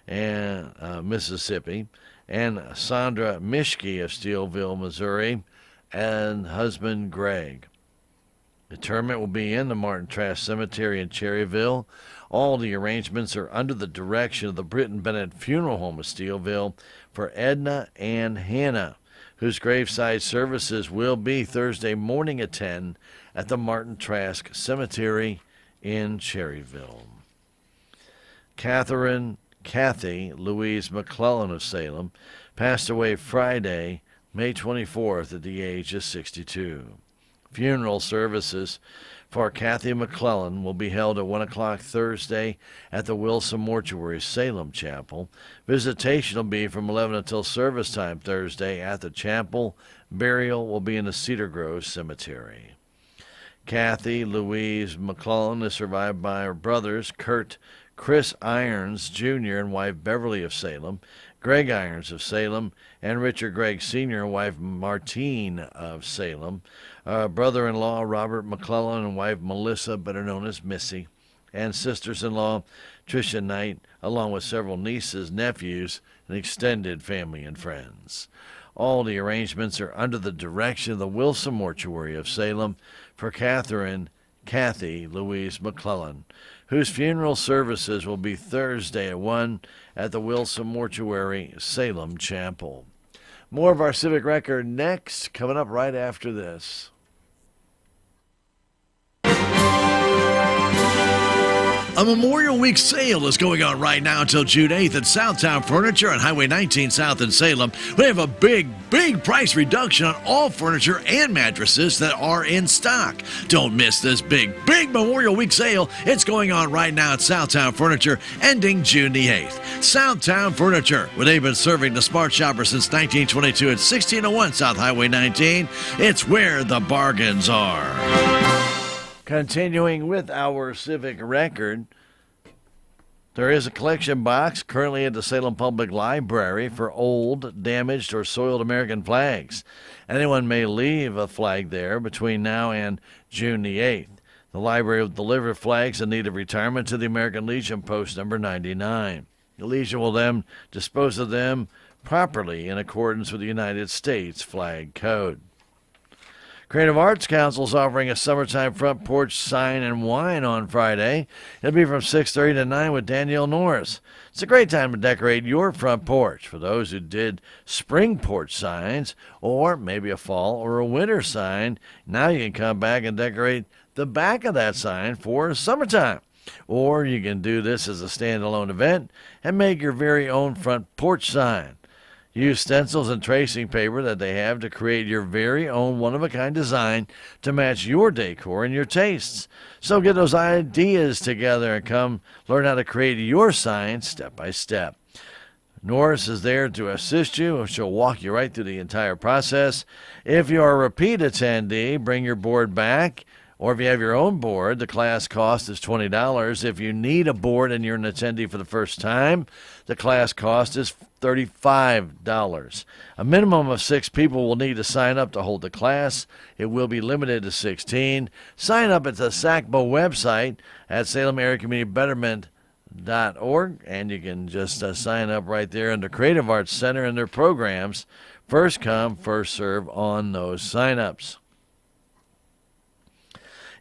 and Mississippi, and Sandra Mischke of Steelville, Missouri, and husband Greg. Interment will be in the Martin Trask Cemetery in Cherryville. All the arrangements are under the direction of the Britton Bennett Funeral Home of Steelville for Edna Ann Hanna, whose graveside services will be Thursday morning at 10 at the Martin Trask Cemetery in Cherryville. Kathy Louise McClellan of Salem passed away Friday, May 24th at the age of 62. Funeral services for Kathy McClellan will be held at 1 o'clock Thursday at the Wilson Mortuary Salem Chapel. Visitation will be from 11 until service time Thursday at the chapel. Burial will be in the Cedar Grove Cemetery. Kathy Louise McClellan is survived by her brothers Chris Irons Jr. and wife Beverly of Salem, Greg Irons of Salem, and Richard Gregg Sr. and wife Martine of Salem, brother-in-law Robert McClellan and wife Melissa, better known as Missy, and sisters-in-law Tricia Knight, along with several nieces, nephews, and extended family and friends. All the arrangements are under the direction of the Wilson Mortuary of Salem for Kathy Louise McClellan, whose funeral services will be Thursday at 1 at the Wilson Mortuary Salem Chapel. More of our Civic Record next, coming up right after this. A Memorial Week sale is going on right now until June 8th at Southtown Furniture on Highway 19 South in Salem. We have a big price reduction on all furniture and mattresses that are in stock. Don't miss this big Memorial Week sale. It's going on right now at Southtown Furniture, ending June the 8th. Southtown Furniture, where they've been serving the smart shopper since 1922 at 1601 South Highway 19. It's where the bargains are. Continuing with our Civic Record, there is a collection box currently at the Salem Public Library for old, damaged, or soiled American flags. Anyone may leave a flag there between now and June the 8th. The library will deliver flags in need of retirement to the American Legion Post number 99. The Legion will then dispose of them properly in accordance with the United States Flag Code. Creative Arts Council is offering a summertime front porch sign and wine on Friday. It'll be from 6:30 to 9 with Danielle Norris. It's a great time to decorate your front porch. For those who did spring porch signs or maybe a fall or a winter sign, now you can come back and decorate the back of that sign for summertime. Or you can do this as a standalone event and make your very own front porch sign. Use stencils and tracing paper that they have to create your very own one-of-a-kind design to match your decor and your tastes. So get those ideas together and come learn how to create your sign step by step. Norris is there to assist you, and she'll walk you right through the entire process. If you're a repeat attendee, bring your board back. Or if you have your own board, the class cost is $20. If you need a board and you're an attendee for the first time, the class cost is $35. A minimum of 6 people will need to sign up to hold the class. It will be limited to 16. Sign up at the SACBO website at SalemAreaCommunityBetterment.org, and you can just sign up right there in the Creative Arts Center and their programs. First come, first serve on those sign-ups.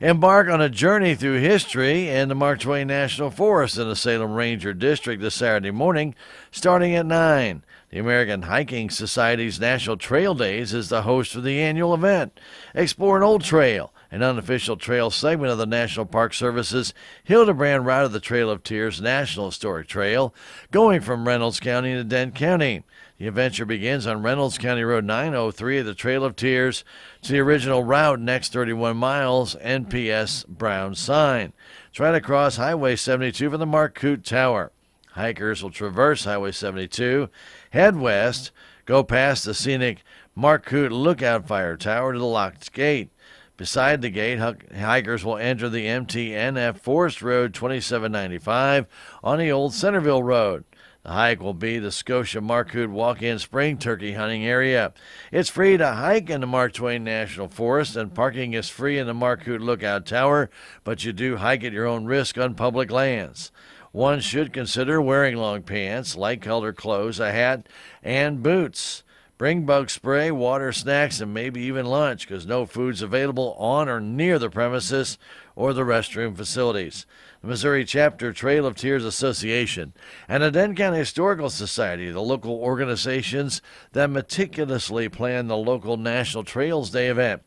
Embark on a journey through history in the Mark Twain National Forest in the Salem Ranger District this Saturday morning, starting at 9. The American Hiking Society's National Trail Days is the host of the annual event. Explore an old trail, an unofficial trail segment of the National Park Service's Hildebrand Route of the Trail of Tears National Historic Trail, going from Reynolds County to Dent County. The adventure begins on Reynolds County Road 903 of the Trail of Tears to the original route, next 31 miles, NPS Brown sign. It's right across Highway 72 from the Marcoot Tower. Hikers will traverse Highway 72, head west, go past the scenic Marcoot Lookout Fire Tower to the locked gate. Beside the gate, hikers will enter the MTNF Forest Road 2795 on the old Centerville Road. The hike will be the Scotia Marcoot Walk-In Spring Turkey Hunting Area. It's free to hike in the Mark Twain National Forest, and parking is free in the Marcoot Lookout Tower, but you do hike at your own risk on public lands. One should consider wearing long pants, light-colored clothes, a hat, and boots. Bring bug spray, water, snacks, and maybe even lunch, because no food's available on or near the premises or the restroom facilities. The Missouri Chapter Trail of Tears Association and the Dent County Historical Society, the local organizations that meticulously plan the local National Trails Day event.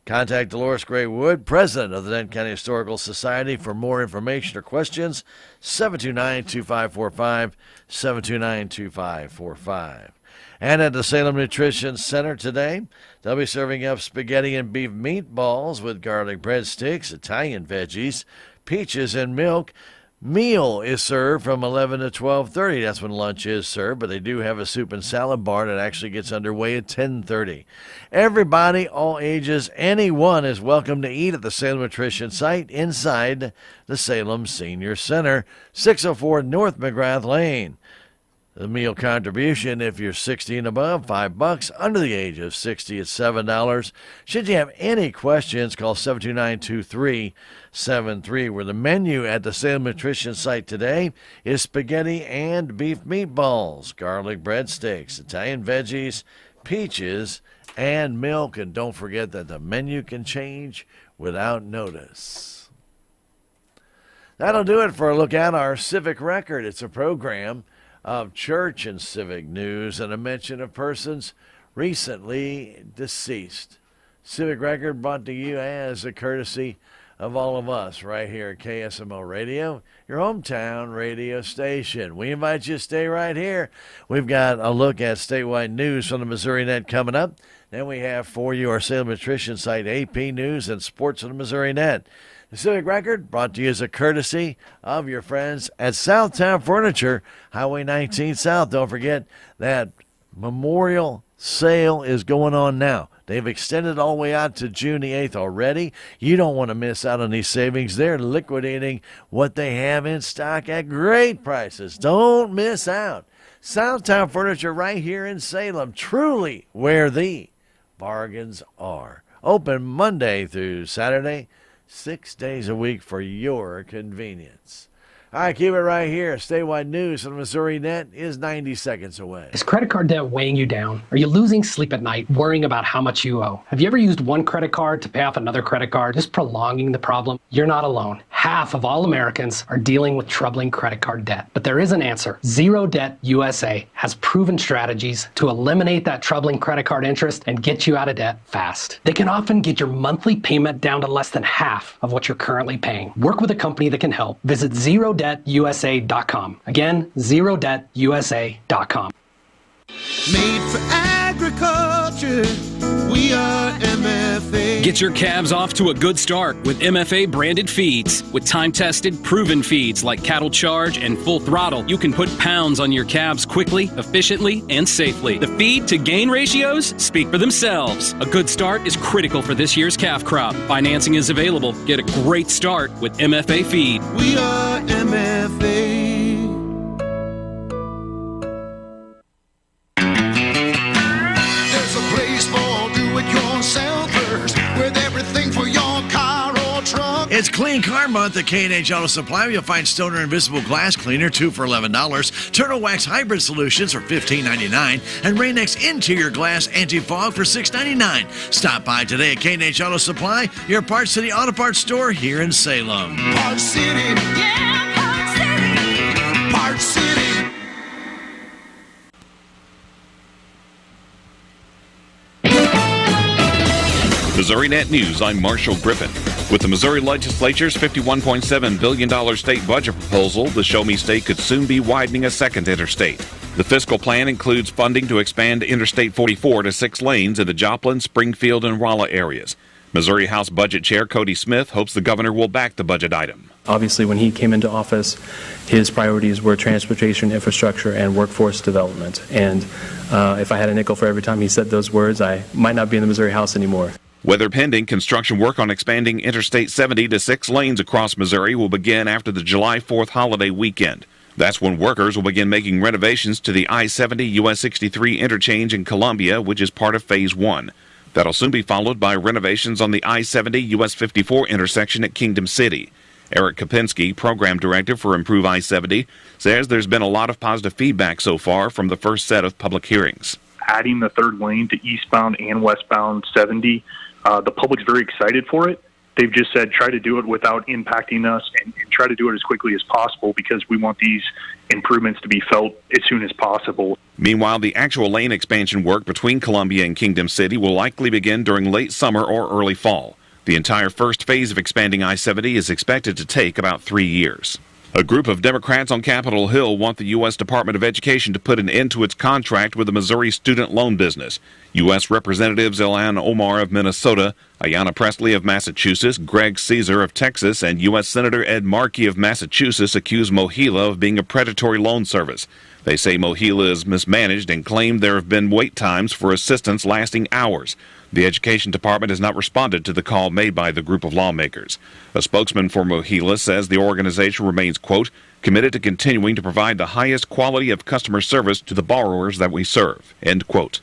Contact Dolores Gray Wood, president of the Dent County Historical Society, for more information or questions. 729-2545, 729-2545. And at the Salem Nutrition Center today, they'll be serving up spaghetti and beef meatballs with garlic breadsticks, Italian veggies, peaches, and milk. Meal is served from 11 to 12:30. That's when lunch is served, but they do have a soup and salad bar that actually gets underway at 10:30. Everybody, all ages, anyone is welcome to eat at the Salem Nutrition site inside the Salem Senior Center, 604 North McGrath Lane. The meal contribution, if you're 60 and above, $5. Under the age of 60, it's $7. Should you have any questions, call 729-2373, where the menu at the Salem Nutrition site today is spaghetti and beef meatballs, garlic breadsticks, Italian veggies, peaches, and milk. And don't forget that the menu can change without notice. That'll do it for a look at our Civic Record. It's a program of church and civic news and a mention of persons recently deceased. Civic Record brought to you as a courtesy of all of us right here at KSMO Radio, your hometown radio station. We invite you to stay right here. We've got a look at statewide news from the Missouri Net coming up. Then we have for you our Salem Nutrition site, AP News, and sports on the Missouri Net. The Civic Record brought to you as a courtesy of your friends at Southtown Furniture, Highway 19 South. Don't forget that Memorial sale is going on now. They've extended all the way out to June the 8th already. You don't want to miss out on these savings. They're liquidating what they have in stock at great prices. Don't miss out. Southtown Furniture right here in Salem, truly where the bargains are. Open Monday through Saturday, 6 days a week for your convenience. All right, keep it right here. Statewide news on the Missouri Net is 90 seconds away. Is credit card debt weighing you down? Are you losing sleep at night worrying about how much you owe? Have you ever used one credit card to pay off another credit card, just prolonging the problem? You're not alone. Half of all Americans are dealing with troubling credit card debt. But there is an answer. Zero Debt USA has proven strategies to eliminate that troubling credit card interest and get you out of debt fast. They can often get your monthly payment down to less than half of what you're currently paying. Work with a company that can help. Visit ZeroDebtUSA.com. Again, ZeroDebtUSA.com. Made for agriculture, we are MFA. Get your calves off to a good start with MFA branded feeds. With time-tested, proven feeds like Cattle Charge and Full Throttle, you can put pounds on your calves quickly, efficiently, and safely. The feed-to-gain ratios speak for themselves. A good start is critical for this year's calf crop. Financing is available. Get a great start with MFA feed. We are MFA. With everything for your car or truck. It's Clean Car Month at K&H Auto Supply. You'll find Stoner Invisible Glass Cleaner, 2 for $11. Turtle Wax Hybrid Solutions for $15.99. And Rain-X Interior Glass Anti-Fog for $6.99. Stop by today at K&H Auto Supply, your Parts City Auto Parts store here in Salem. Parts City. Yeah, Parts City. Parts City. Missouri Net News, I'm Marshall Griffin. With the Missouri legislature's $51.7 billion state budget proposal, the Show Me State could soon be widening a second interstate. The fiscal plan includes funding to expand Interstate 44 to 6 lanes in the Joplin, Springfield, and Rolla areas. Missouri House Budget Chair Cody Smith hopes the governor will back the budget item. Obviously, when he came into office, his priorities were transportation, infrastructure, and workforce development. And if I had a nickel for every time he said those words, I might not be in the Missouri House anymore. Weather pending, construction work on expanding Interstate 70 to 6 lanes across Missouri will begin after the July 4th holiday weekend. That's when workers will begin making renovations to the I-70 US 63 interchange in Columbia, which is part of Phase 1. That'll soon be followed by renovations on the I-70 US 54 intersection at Kingdom City. Eric Kopinski, program director for Improve I-70, says there's been a lot of positive feedback so far from the first set of public hearings. Adding the third lane to eastbound and westbound 70, the public's very excited for it. They've just said try to do it without impacting us and try to do it as quickly as possible because we want these improvements to be felt as soon as possible. Meanwhile, the actual lane expansion work between Columbia and Kingdom City will likely begin during late summer or early fall. The entire first phase of expanding I-70 is expected to take about 3 years. A group of Democrats on Capitol Hill want the U.S. Department of Education to put an end to its contract with the Missouri student loan business. U.S. Representatives Ilhan Omar of Minnesota, Ayanna Pressley of Massachusetts, Greg Caesar of Texas, and U.S. Senator Ed Markey of Massachusetts accuse Mohila of being a predatory loan service. They say Mohila is mismanaged and claim there have been wait times for assistance lasting hours. The Education Department has not responded to the call made by the group of lawmakers. A spokesman for Mohila says the organization remains, quote, committed to continuing to provide the highest quality of customer service to the borrowers that we serve, end quote.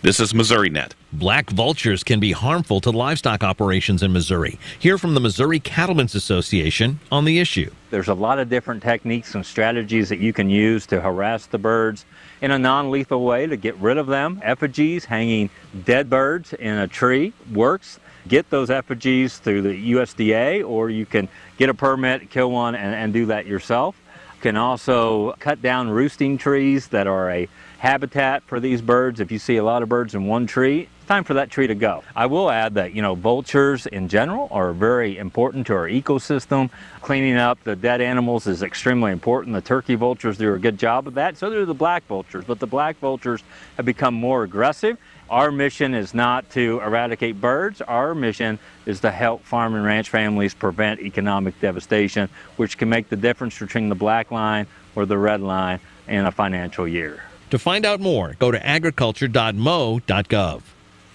This is Missouri Net. Black vultures can be harmful to livestock operations in Missouri. Hear from the Missouri Cattlemen's Association on the issue. There's a lot of different techniques and strategies that you can use to harass the birds in a non-lethal way to get rid of them. Effigies, hanging dead birds in a tree works. Get those effigies through the USDA, or you can get a permit, kill one, and do that yourself. You can also cut down roosting trees that are a habitat for these birds. If you see a lot of birds in one tree, it's time for that tree to go. I will add that, vultures in general are very important to our ecosystem. Cleaning up the dead animals is extremely important. The turkey vultures do a good job of that. So do the black vultures, but the black vultures have become more aggressive. Our mission is not to eradicate birds. Our mission is to help farm and ranch families prevent economic devastation, which can make the difference between the black line or the red line in a financial year. To find out more, go to agriculture.mo.gov.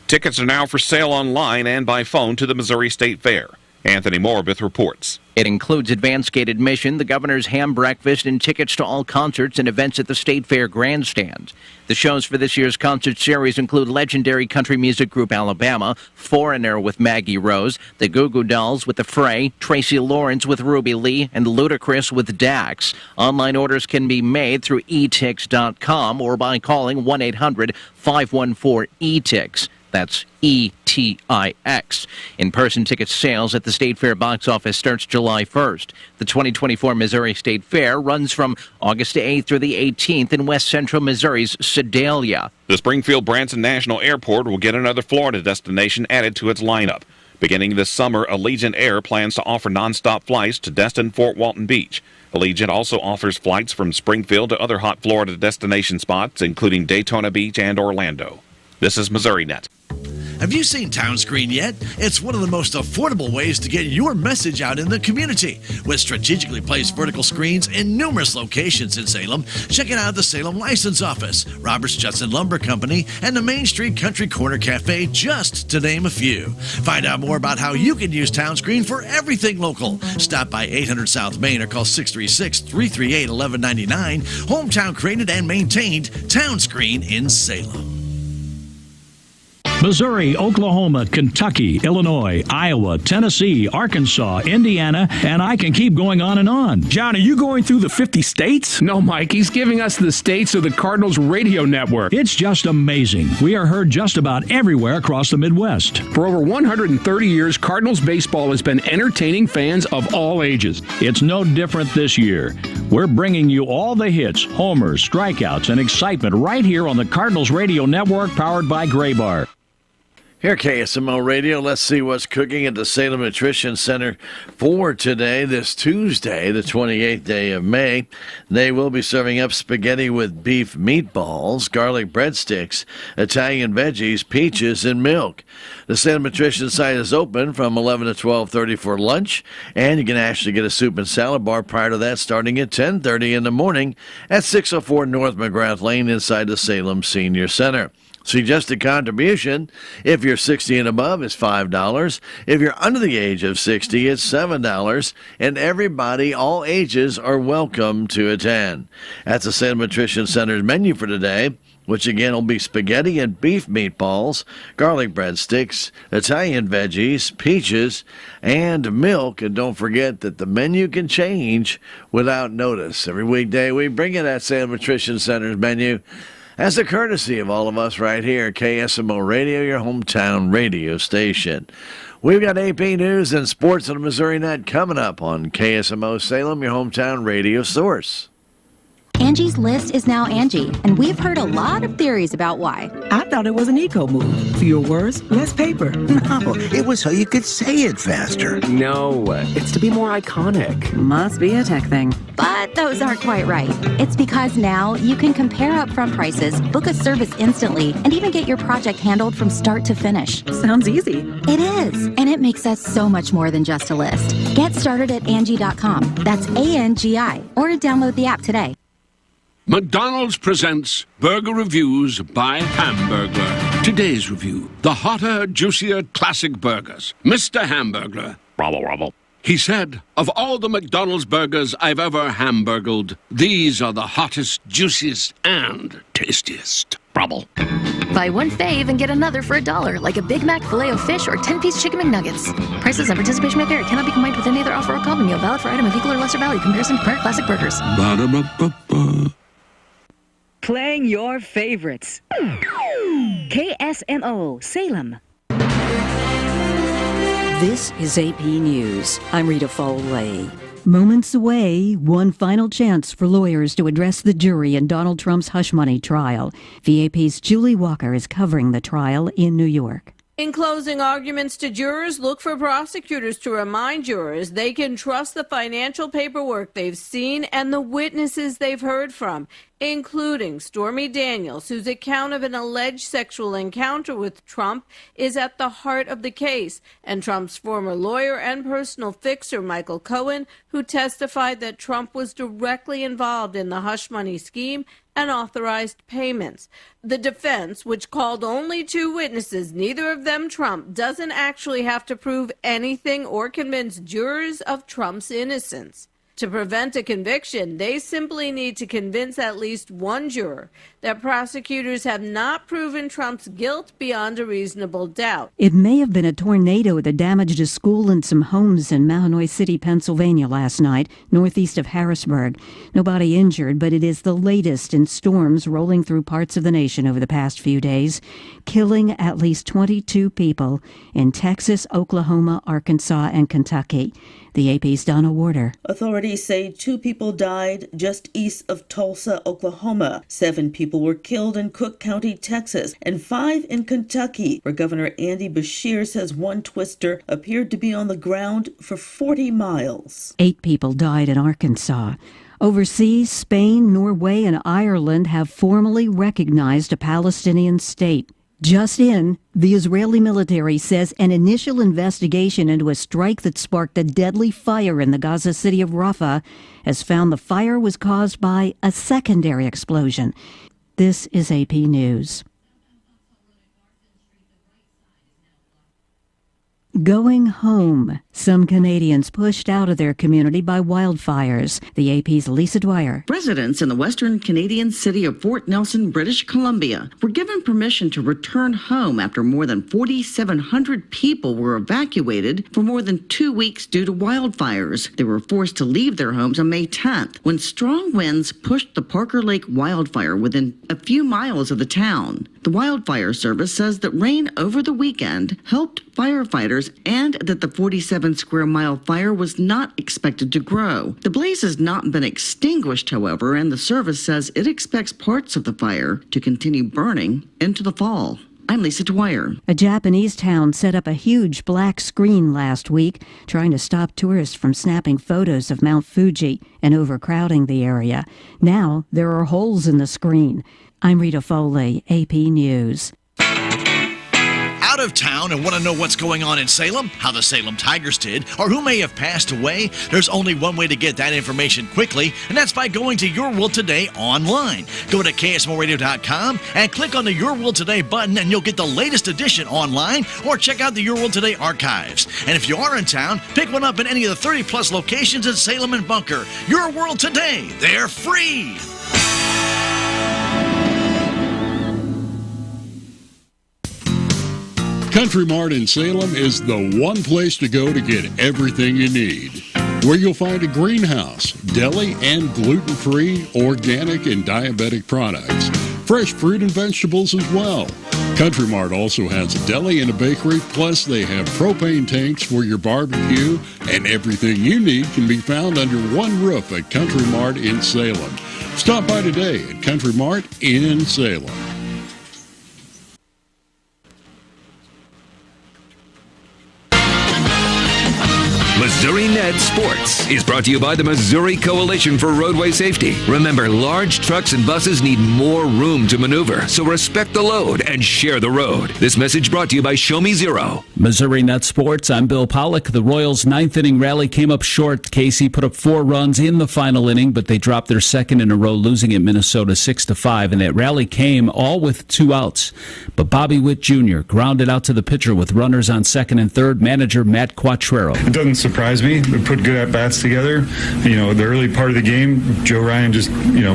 Tickets are now for sale online and by phone to the Missouri State Fair. Anthony Morabith reports. It includes advanced gate admission, the governor's ham breakfast, and tickets to all concerts and events at the State Fair grandstand. The shows for this year's concert series include legendary country music group Alabama, Foreigner with Maggie Rose, the Goo Goo Dolls with The Fray, Tracy Lawrence with Ruby Lee, and Ludacris with Dax. Online orders can be made through etix.com or by calling 1-800-514-ETIX. That's ETIX. In-person ticket sales at the State Fair box office starts July 1st. The 2024 Missouri State Fair runs from August 8th through the 18th in west central Missouri's Sedalia. The Springfield-Branson National Airport will get another Florida destination added to its lineup. Beginning this summer, Allegiant Air plans to offer nonstop flights to Destin, Fort Walton Beach. Allegiant also offers flights from Springfield to other hot Florida destination spots, including Daytona Beach and Orlando. This is Missouri Net. Have you seen Town Screen yet? It's one of the most affordable ways to get your message out in the community. With strategically placed vertical screens in numerous locations in Salem, check it out at the Salem License Office, Roberts Judson Lumber Company, and the Main Street Country Corner Cafe, just to name a few. Find out more about how you can use Town Screen for everything local. Stop by 800 South Main or call 636-338-1199. Hometown created and maintained, Town Screen in Salem. Missouri, Oklahoma, Kentucky, Illinois, Iowa, Tennessee, Arkansas, Indiana, and I can keep going on and on. John, are you going through the 50 states? No, Mike, he's giving us the states of the Cardinals radio network. It's just amazing. We are heard just about everywhere across the Midwest. For over 130 years, Cardinals baseball has been entertaining fans of all ages. It's no different this year. We're bringing you all the hits, homers, strikeouts, and excitement right here on the Cardinals radio network powered by Gray Bar. Here at KSMO Radio, let's see what's cooking at the Salem Nutrition Center for today, this Tuesday, the 28th day of May. They will be serving up spaghetti with beef meatballs, garlic breadsticks, Italian veggies, peaches, and milk. The Salem Nutrition site is open from 11 to 12:30 for lunch, and you can actually get a soup and salad bar prior to that starting at 10:30 in the morning at 604 North McGrath Lane inside the Salem Senior Center. Suggested contribution, if you're 60 and above, is $5. If you're under the age of 60, it's $7. And everybody, all ages, are welcome to attend. That's the Salem Nutrition Center's menu for today, which again will be spaghetti and beef meatballs, garlic breadsticks, Italian veggies, peaches, and milk. And don't forget that the menu can change without notice. Every weekday we bring you that Salem Nutrition Center's menu as a courtesy of all of us right here at KSMO Radio, your hometown radio station. We've got AP News and Sports on the Missouri Net coming up on KSMO Salem, your hometown radio source. Angie's List is now Angie, and we've heard a lot of theories about why. I thought it was an eco move. Fewer words, less paper. No, it was so you could say it faster. No, it's to be more iconic. Must be a tech thing. But those aren't quite right. It's because now you can compare upfront prices, book a service instantly, and even get your project handled from start to finish. Sounds easy. It is, and it makes us so much more than just a list. Get started at Angie.com. That's ANGI, or download the app today. McDonald's presents Burger Reviews by Hamburglar. Today's review, the hotter, juicier classic burgers. Mr. Hamburglar. Robble, robble. He said, of all the McDonald's burgers I've ever hamburgled, these are the hottest, juiciest, and tastiest. Brubble. Buy one fave and get another for $1, like a Big Mac, Filet-O-Fish, or 10-piece Chicken McNuggets. Prices and participation may vary. Cannot be combined with any other offer or combo meal. Valid for item of equal or lesser value. Comparison to prior classic burgers. Ba-da-ba-ba-ba. Playing your favorites. KSMO, Salem. This is AP News. I'm Rita Foley. Moments away, one final chance for lawyers to address the jury in Donald Trump's hush money trial. VAP's Julie Walker is covering the trial in New York. In closing arguments to jurors, look for prosecutors to remind jurors they can trust the financial paperwork they've seen and the witnesses they've heard from, including Stormy Daniels, whose account of an alleged sexual encounter with Trump is at the heart of the case, and Trump's former lawyer and personal fixer, Michael Cohen, who testified that Trump was directly involved in the hush money scheme and authorized payments. The defense, which called only 2 witnesses, neither of them Trump, doesn't actually have to prove anything or convince jurors of Trump's innocence. To prevent a conviction, they simply need to convince at least one juror that prosecutors have not proven Trump's guilt beyond a reasonable doubt. It may have been a tornado that damaged a school and some homes in Mahanoy City, Pennsylvania last night, northeast of Harrisburg. Nobody injured, but it is the latest in storms rolling through parts of the nation over the past few days, killing at least 22 people in Texas, Oklahoma, Arkansas, and Kentucky. The AP's Donna Warder. Authorities say 2 people died just east of Tulsa, Oklahoma. 7 people were killed in Cook County, Texas, and 5 in Kentucky, where Governor Andy Beshear says one twister appeared to be on the ground for 40 miles. 8 people died in Arkansas. Overseas, Spain, Norway, and Ireland have formally recognized a Palestinian state. Just in, the Israeli military says an initial investigation into a strike that sparked a deadly fire in the Gaza city of Rafah has found the fire was caused by a secondary explosion. This is AP News. Going home. Some Canadians pushed out of their community by wildfires. The AP's Lisa Dwyer. Residents in the western Canadian city of Fort Nelson, British Columbia, were given permission to return home after more than 4,700 people were evacuated for more than 2 weeks due to wildfires. They were forced to leave their homes on May 10th when strong winds pushed the Parker Lake wildfire within a few miles of the town. The wildfire service says that rain over the weekend helped firefighters and that the 47-square-mile fire was not expected to grow. The blaze has not been extinguished, however, and the service says it expects parts of the fire to continue burning into the fall. I'm Lisa Dwyer. A Japanese town set up a huge black screen last week, trying to stop tourists from snapping photos of Mount Fuji and overcrowding the area. Now there are holes in the screen. I'm Rita Foley, AP News. Out of town and want to know what's going on in Salem, how the Salem Tigers did, or who may have passed away? There's only one way to get that information quickly, and that's by going to Your World Today online. Go to KSMORadio.com and click on the Your World Today button, and you'll get the latest edition online, or check out the Your World Today archives. And if you are in town, pick one up in any of the 30-plus locations in Salem and Bunker. Your World Today, they're free! Country Mart in Salem is the one place to go to get everything you need. Where you'll find a greenhouse, deli and gluten-free, organic and diabetic products. Fresh fruit and vegetables as well. Country Mart also has a deli and a bakery, plus they have propane tanks for your barbecue, and everything you need can be found under one roof at Country Mart in Salem. Stop by today at Country Mart in Salem. Missouri Net Sports is brought to you by the Missouri Coalition for Roadway Safety. Remember, large trucks and buses need more room to maneuver, so respect the load and share the road. This message brought to you by Show Me Zero. Missouri Net Sports, I'm Bill Pollock. The Royals' ninth inning rally came up short. Casey put up 4 runs in the final inning, but they dropped their second in a row, losing at Minnesota 6-5, and that rally came all with 2 outs. But Bobby Witt Jr. grounded out to the pitcher with runners on second and third. Manager Matt Quattrero. It doesn't surprise me. We put good at-bats together. You know, the early part of the game, Joe Ryan just,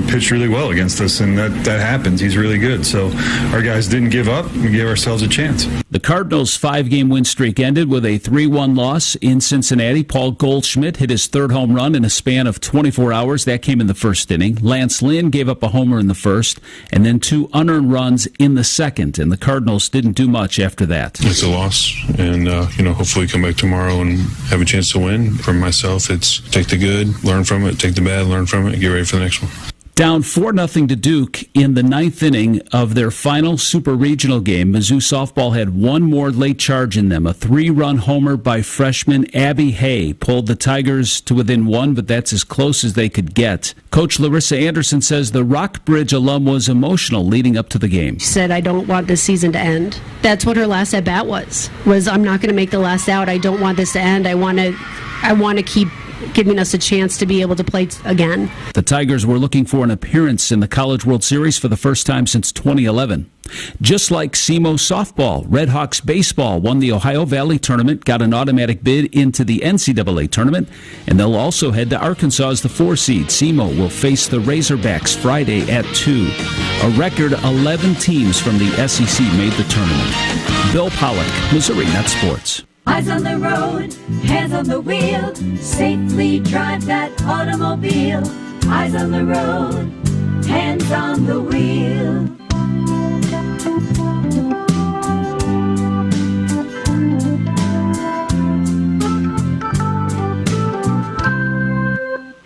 pitched really well against us, and that happens. He's really good. So our guys didn't give up. We gave ourselves a chance. The Cardinals' 5-game win streak ended with a 3-1 loss in Cincinnati. Paul Goldschmidt hit his 3rd home run in a span of 24 hours. That came in the first inning. Lance Lynn gave up a homer in the first, and then 2 unearned runs in the second, and the Cardinals didn't do much after that. It's a loss, and, hopefully come back tomorrow and have a chance to win. For myself, it's take the good, learn from it, take the bad, learn from it, get ready for the next one. Down 4-0 to Duke in the 9th inning of their final Super Regional game. Mizzou softball had one more late charge in them. A 3-run homer by freshman Abby Hay pulled the Tigers to within 1, but that's as close as they could get. Coach Larissa Anderson says the Rockbridge alum was emotional leading up to the game. She said, I don't want this season to end. That's what her last at-bat was I'm not going to make the last out. I don't want this to end. I want to keep giving us a chance to be able to play again. The Tigers were looking for an appearance in the College World Series for the first time since 2011. Just like KSMO softball, Red Hawks baseball won the Ohio Valley tournament, got an automatic bid into the NCAA tournament, and they'll also head to Arkansas as the 4 seed. KSMO will face the Razorbacks Friday at 2. A record 11 teams from the SEC made the tournament. Bill Pollock, Missouri Net Sports. Eyes on the road, hands on the wheel, safely drive that automobile. Eyes on the road, hands on the wheel.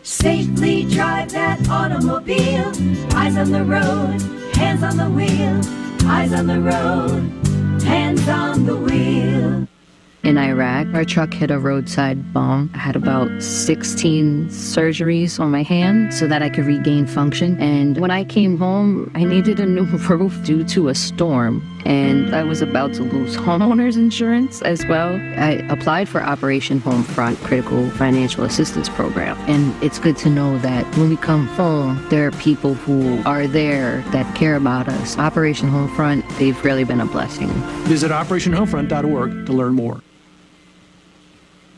Safely drive that automobile. Eyes on the road, hands on the wheel. Eyes on the road, hands on the wheel. In Iraq, our truck hit a roadside bomb. I had about 16 surgeries on my hand so that I could regain function. And when I came home, I needed a new roof due to a storm. And I was about to lose homeowners insurance as well. I applied for Operation Homefront Critical Financial Assistance Program. And it's good to know that when we come home, there are people who are there that care about us. Operation Homefront, they've really been a blessing. Visit OperationHomefront.org to learn more.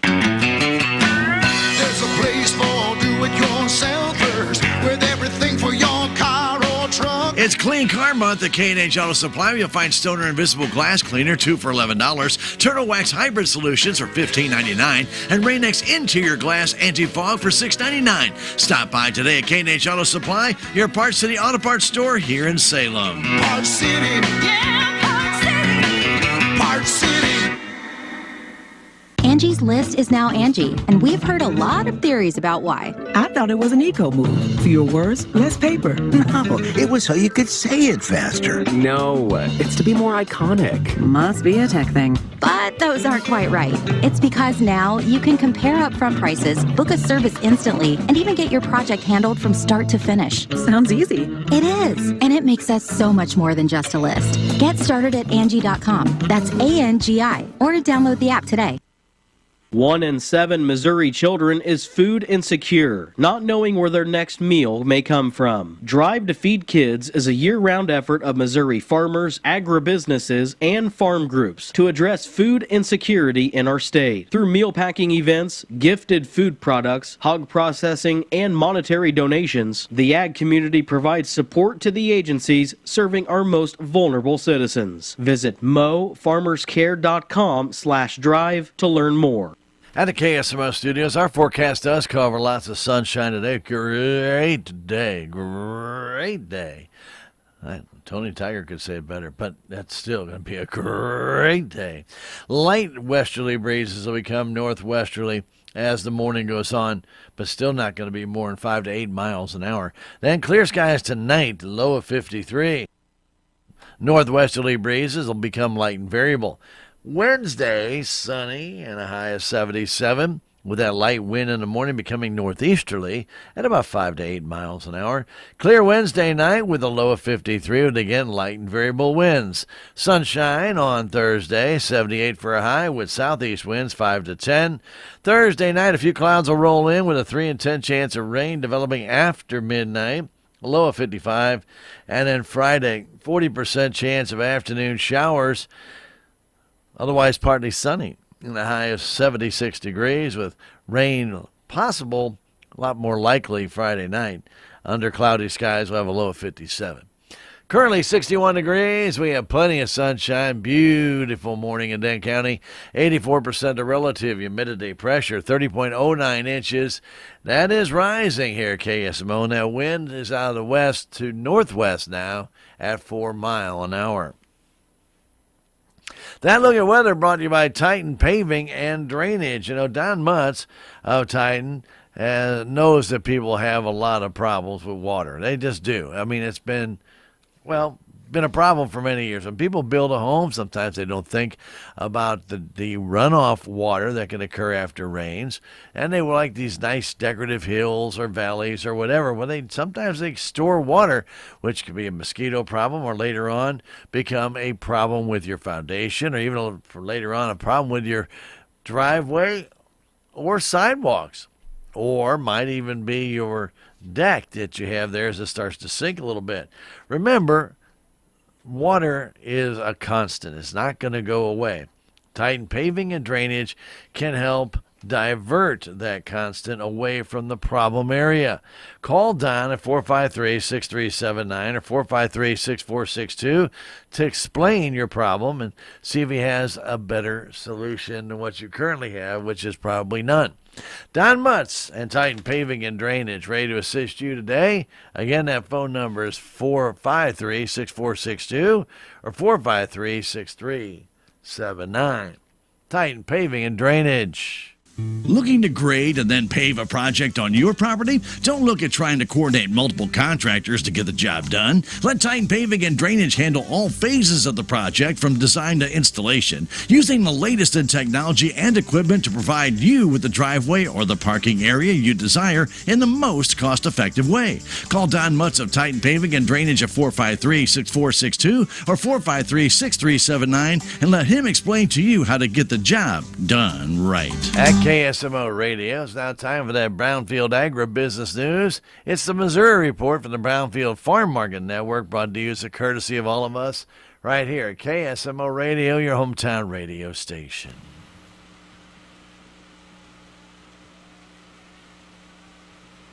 There's a place for do-it-yourselfers with everything for your car or truck. It's Clean Car Month at K&H Auto Supply. You'll find Stoner Invisible Glass Cleaner, 2 for $11. Turtle Wax Hybrid Solutions for $15.99. And Rain-X Interior Glass Anti-Fog for $6.99. Stop by today at K&H Auto Supply, your Parts City Auto Parts store here in Salem. Parts City, yeah, Parts City, Parts City. Angie's List is now Angie, and we've heard a lot of theories about why. I thought it was an eco move. Fewer words, less paper. No, it was so you could say it faster. No, it's to be more iconic. Must be a tech thing. But those aren't quite right. It's because now you can compare upfront prices, book a service instantly, and even get your project handled from start to finish. Sounds easy. It is, and it makes us so much more than just a list. Get started at Angie.com. That's ANGI, or to download the app today. 1 in 7 Missouri children is food insecure, not knowing where their next meal may come from. Drive to Feed Kids is a year-round effort of Missouri farmers, agribusinesses, and farm groups to address food insecurity in our state. Through meal packing events, gifted food products, hog processing, and monetary donations, the ag community provides support to the agencies serving our most vulnerable citizens. Visit mofarmerscare.com/drive to learn more. At the KSMO studios, our forecast does cover lots of sunshine today. Great day. Great day. Tony Tiger could say it better, but that's still going to be a great day. Light westerly breezes will become northwesterly as the morning goes on, but still not going to be more than 5 to 8 miles an hour. Then clear skies tonight, low of 53. Northwesterly breezes will become light and variable. Wednesday, sunny and a high of 77, with that light wind in the morning becoming northeasterly at about 5 to 8 miles an hour. Clear Wednesday night with a low of 53, with again light and variable winds. Sunshine on Thursday, 78 for a high, with southeast winds 5 to 10. Thursday night, a few clouds will roll in with a 3 in 10 chance of rain developing after midnight. A low of 55. And then Friday, 40% chance of afternoon showers. Otherwise partly sunny, in the high of 76 degrees, with rain possible, a lot more likely Friday night. Under cloudy skies, we'll have a low of 57. Currently 61 degrees. We have plenty of sunshine. Beautiful morning in Dane County. 84% of relative humidity. Pressure 30.09 inches. That is rising here at KSMO. Now wind is out of the west to northwest now at 4 miles an hour. That look at weather brought to you by Titan Paving and Drainage. You know, Don Mutz of Titan knows that people have a lot of problems with water. They just do. I mean, it's been a problem for many years. When people build a home, sometimes they don't think about the runoff water that can occur after rains. And they will like these nice decorative hills or valleys or whatever. Well, sometimes they store water, which could be a mosquito problem, or later on become a problem with your foundation, or even for later on a problem with your driveway or sidewalks, or might even be your deck that you have there as it starts to sink a little bit. Remember, water is a constant. It's not going to go away. Titan Paving and Drainage can help divert that constant away from the problem area. Call Don at 453-6379 or 453-6462 to explain your problem and see if he has a better solution than what you currently have, which is probably none. Don Mutz and Titan Paving and Drainage, ready to assist you today. Again, that phone number is 453-6462 or 453-6379. Titan Paving and Drainage. Looking to grade and then pave a project on your property? Don't look at trying to coordinate multiple contractors to get the job done. Let Titan Paving and Drainage handle all phases of the project from design to installation, using the latest in technology and equipment to provide you with the driveway or the parking area you desire in the most cost-effective way. Call Don Mutz of Titan Paving and Drainage at 453-6462 or 453-6379 and let him explain to you how to get the job done right. At KSMO Radio, it's now time for that Brownfield Agribusiness News. It's the Missouri Report from the Brownfield Farm Market Network, brought to you as a courtesy of all of us right here at KSMO Radio, your hometown radio station.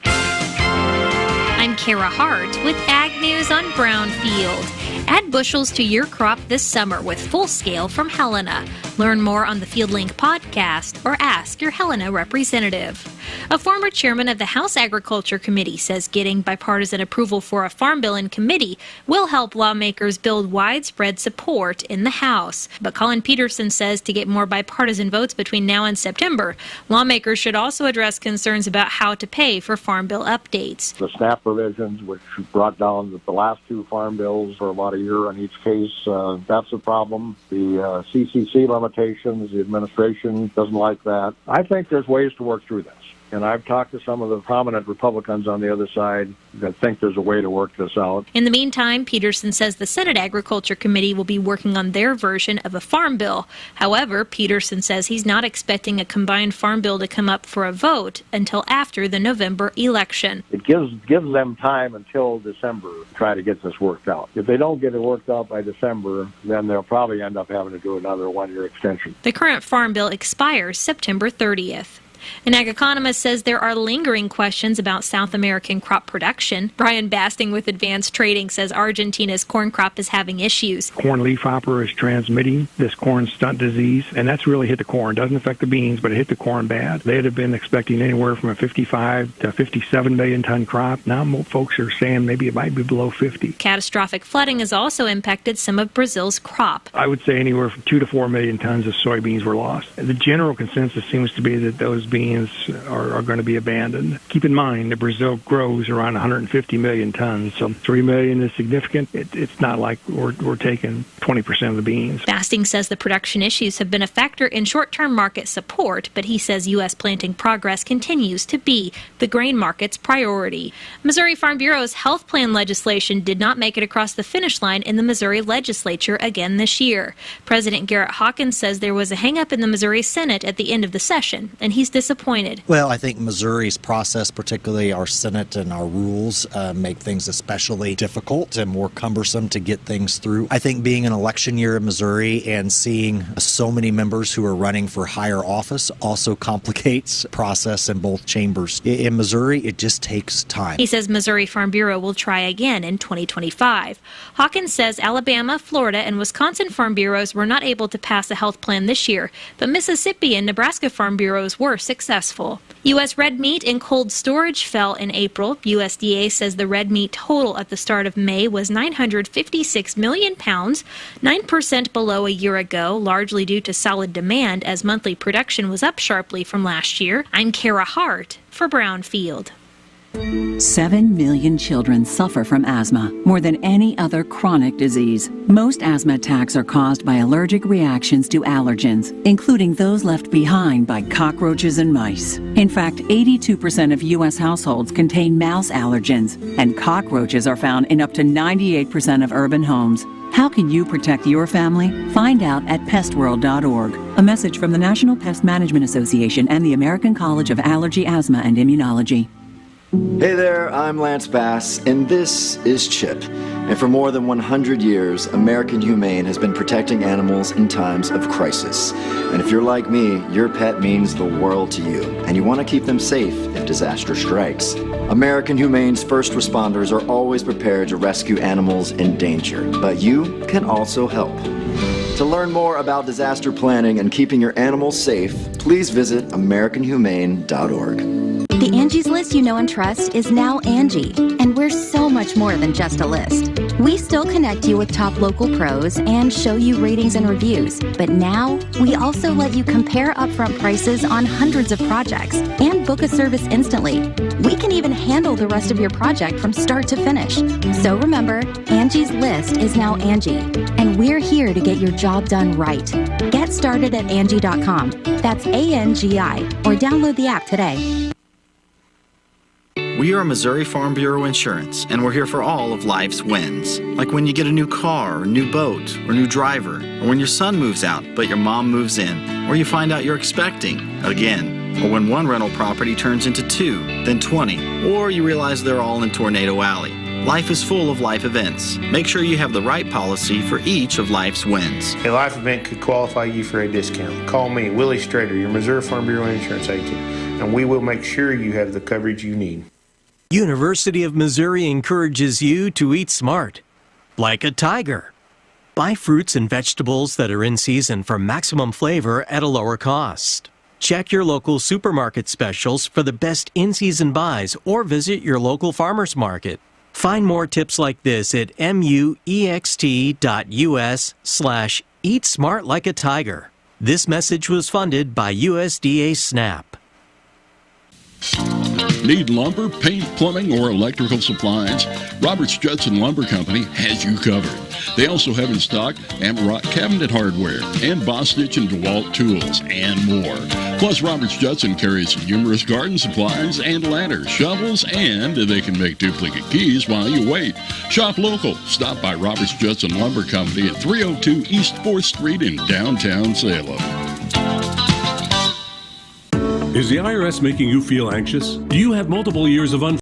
I'm Kara Hart with Ag News on Brownfield. Add bushels to your crop this summer with Full Scale from Helena. Learn more on the FieldLink podcast or ask your Helena representative. A former chairman of the House Agriculture Committee says getting bipartisan approval for a farm bill in committee will help lawmakers build widespread support in the House. But Colin Peterson says to get more bipartisan votes between now and September, lawmakers should also address concerns about how to pay for farm bill updates. The SNAP provisions, which brought down the last two farm bills for about a year on each case, that's a problem. The CCC limitations, the administration doesn't like that. I think there's ways to work through this. And I've talked to some of the prominent Republicans on the other side that think there's a way to work this out. In the meantime, Peterson says the Senate Agriculture Committee will be working on their version of a farm bill. However, Peterson says he's not expecting a combined farm bill to come up for a vote until after the November election. It gives them time until December to try to get this worked out. If they don't get it worked out by December, then they'll probably end up having to do another one-year extension. The current farm bill expires September 30th. An ag economist says there are lingering questions about South American crop production. Brian Basting with Advanced Trading says Argentina's corn crop is having issues. Corn leafhopper is transmitting this corn stunt disease, and that's really hit the corn. Doesn't affect the beans, but it hit the corn bad. They'd have been expecting anywhere from a 55 to 57 million ton crop. Now folks are saying maybe it might be below 50. Catastrophic flooding has also impacted some of Brazil's crop. I would say anywhere from 2 to 4 million tons of soybeans were lost. The general consensus seems to be that those beans are going to be abandoned. Keep in mind that Brazil grows around 150 million tons, so 3 million is significant. It's not like we're taking 20% of the beans. Basting says the production issues have been a factor in short-term market support, but he says U.S. planting progress continues to be the grain market's priority. Missouri Farm Bureau's health plan legislation did not make it across the finish line in the Missouri legislature again this year. President Garrett Hawkins says there was a hang-up in the Missouri Senate at the end of the session, and he's disappointed. Well, I think Missouri's process, particularly our Senate and our rules, make things especially difficult and more cumbersome to get things through. I think being an election year in Missouri and seeing so many members who are running for higher office also complicates process in both chambers. In Missouri, it just takes time. He says Missouri Farm Bureau will try again in 2025. Hawkins says Alabama, Florida, and Wisconsin Farm Bureaus were not able to pass a health plan this year, but Mississippi and Nebraska Farm Bureaus were successful. U.S. red meat in cold storage fell in April. USDA says the red meat total at the start of May was 956 million pounds, 9% below a year ago, largely due to solid demand as monthly production was up sharply from last year. I'm Kara Hart for Brownfield. 7 million children suffer from asthma, more than any other chronic disease. Most asthma attacks are caused by allergic reactions to allergens, including those left behind by cockroaches and mice. In fact, 82% of U.S. households contain mouse allergens, and cockroaches are found in up to 98% of urban homes. How can you protect your family? Find out at pestworld.org. A message from the National Pest Management Association and the American College of Allergy, Asthma, and Immunology. Hey there, I'm Lance Bass, and this is CHIP. And for more than 100 years, American Humane has been protecting animals in times of crisis. And if you're like me, your pet means the world to you, and you want to keep them safe if disaster strikes. American Humane's first responders are always prepared to rescue animals in danger, but you can also help. To learn more about disaster planning and keeping your animals safe, please visit AmericanHumane.org. The Angie's List you know and trust is now Angie, and we're so much more than just a list. We still connect you with top local pros and show you ratings and reviews, but now we also let you compare upfront prices on hundreds of projects and book a service instantly. We can even handle the rest of your project from start to finish. So remember, Angie's List is now Angie, and we're here to get your job done right. Get started at Angie.com. That's ANGI, or download the app today. We are Missouri Farm Bureau Insurance, and we're here for all of life's wins. Like when you get a new car, or new boat, or new driver, or when your son moves out, but your mom moves in, or you find out you're expecting again, or when one rental property turns into 2, then 20, or you realize they're all in Tornado Alley. Life is full of life events. Make sure you have the right policy for each of life's wins. A life event could qualify you for a discount. Call me, Willie Strader, your Missouri Farm Bureau Insurance agent, and we will make sure you have the coverage you need. University of Missouri encourages you to eat smart, like a tiger. Buy fruits and vegetables that are in season for maximum flavor at a lower cost. Check your local supermarket specials for the best in-season buys or visit your local farmer's market. Find more tips like this at muext.us/eat smart like a tiger. This message was funded by USDA SNAP. Need lumber, paint, plumbing, or electrical supplies? Roberts Judson Lumber Company has you covered. They also have in stock Amarok cabinet hardware and Boss Stitch and DeWalt tools and more. Plus, Roberts Judson carries numerous garden supplies and ladders, shovels, and they can make duplicate keys while you wait. Shop local. Stop by Roberts Judson Lumber Company at 302 East 4th Street in downtown Salem. Is the IRS making you feel anxious? Do you have multiple years of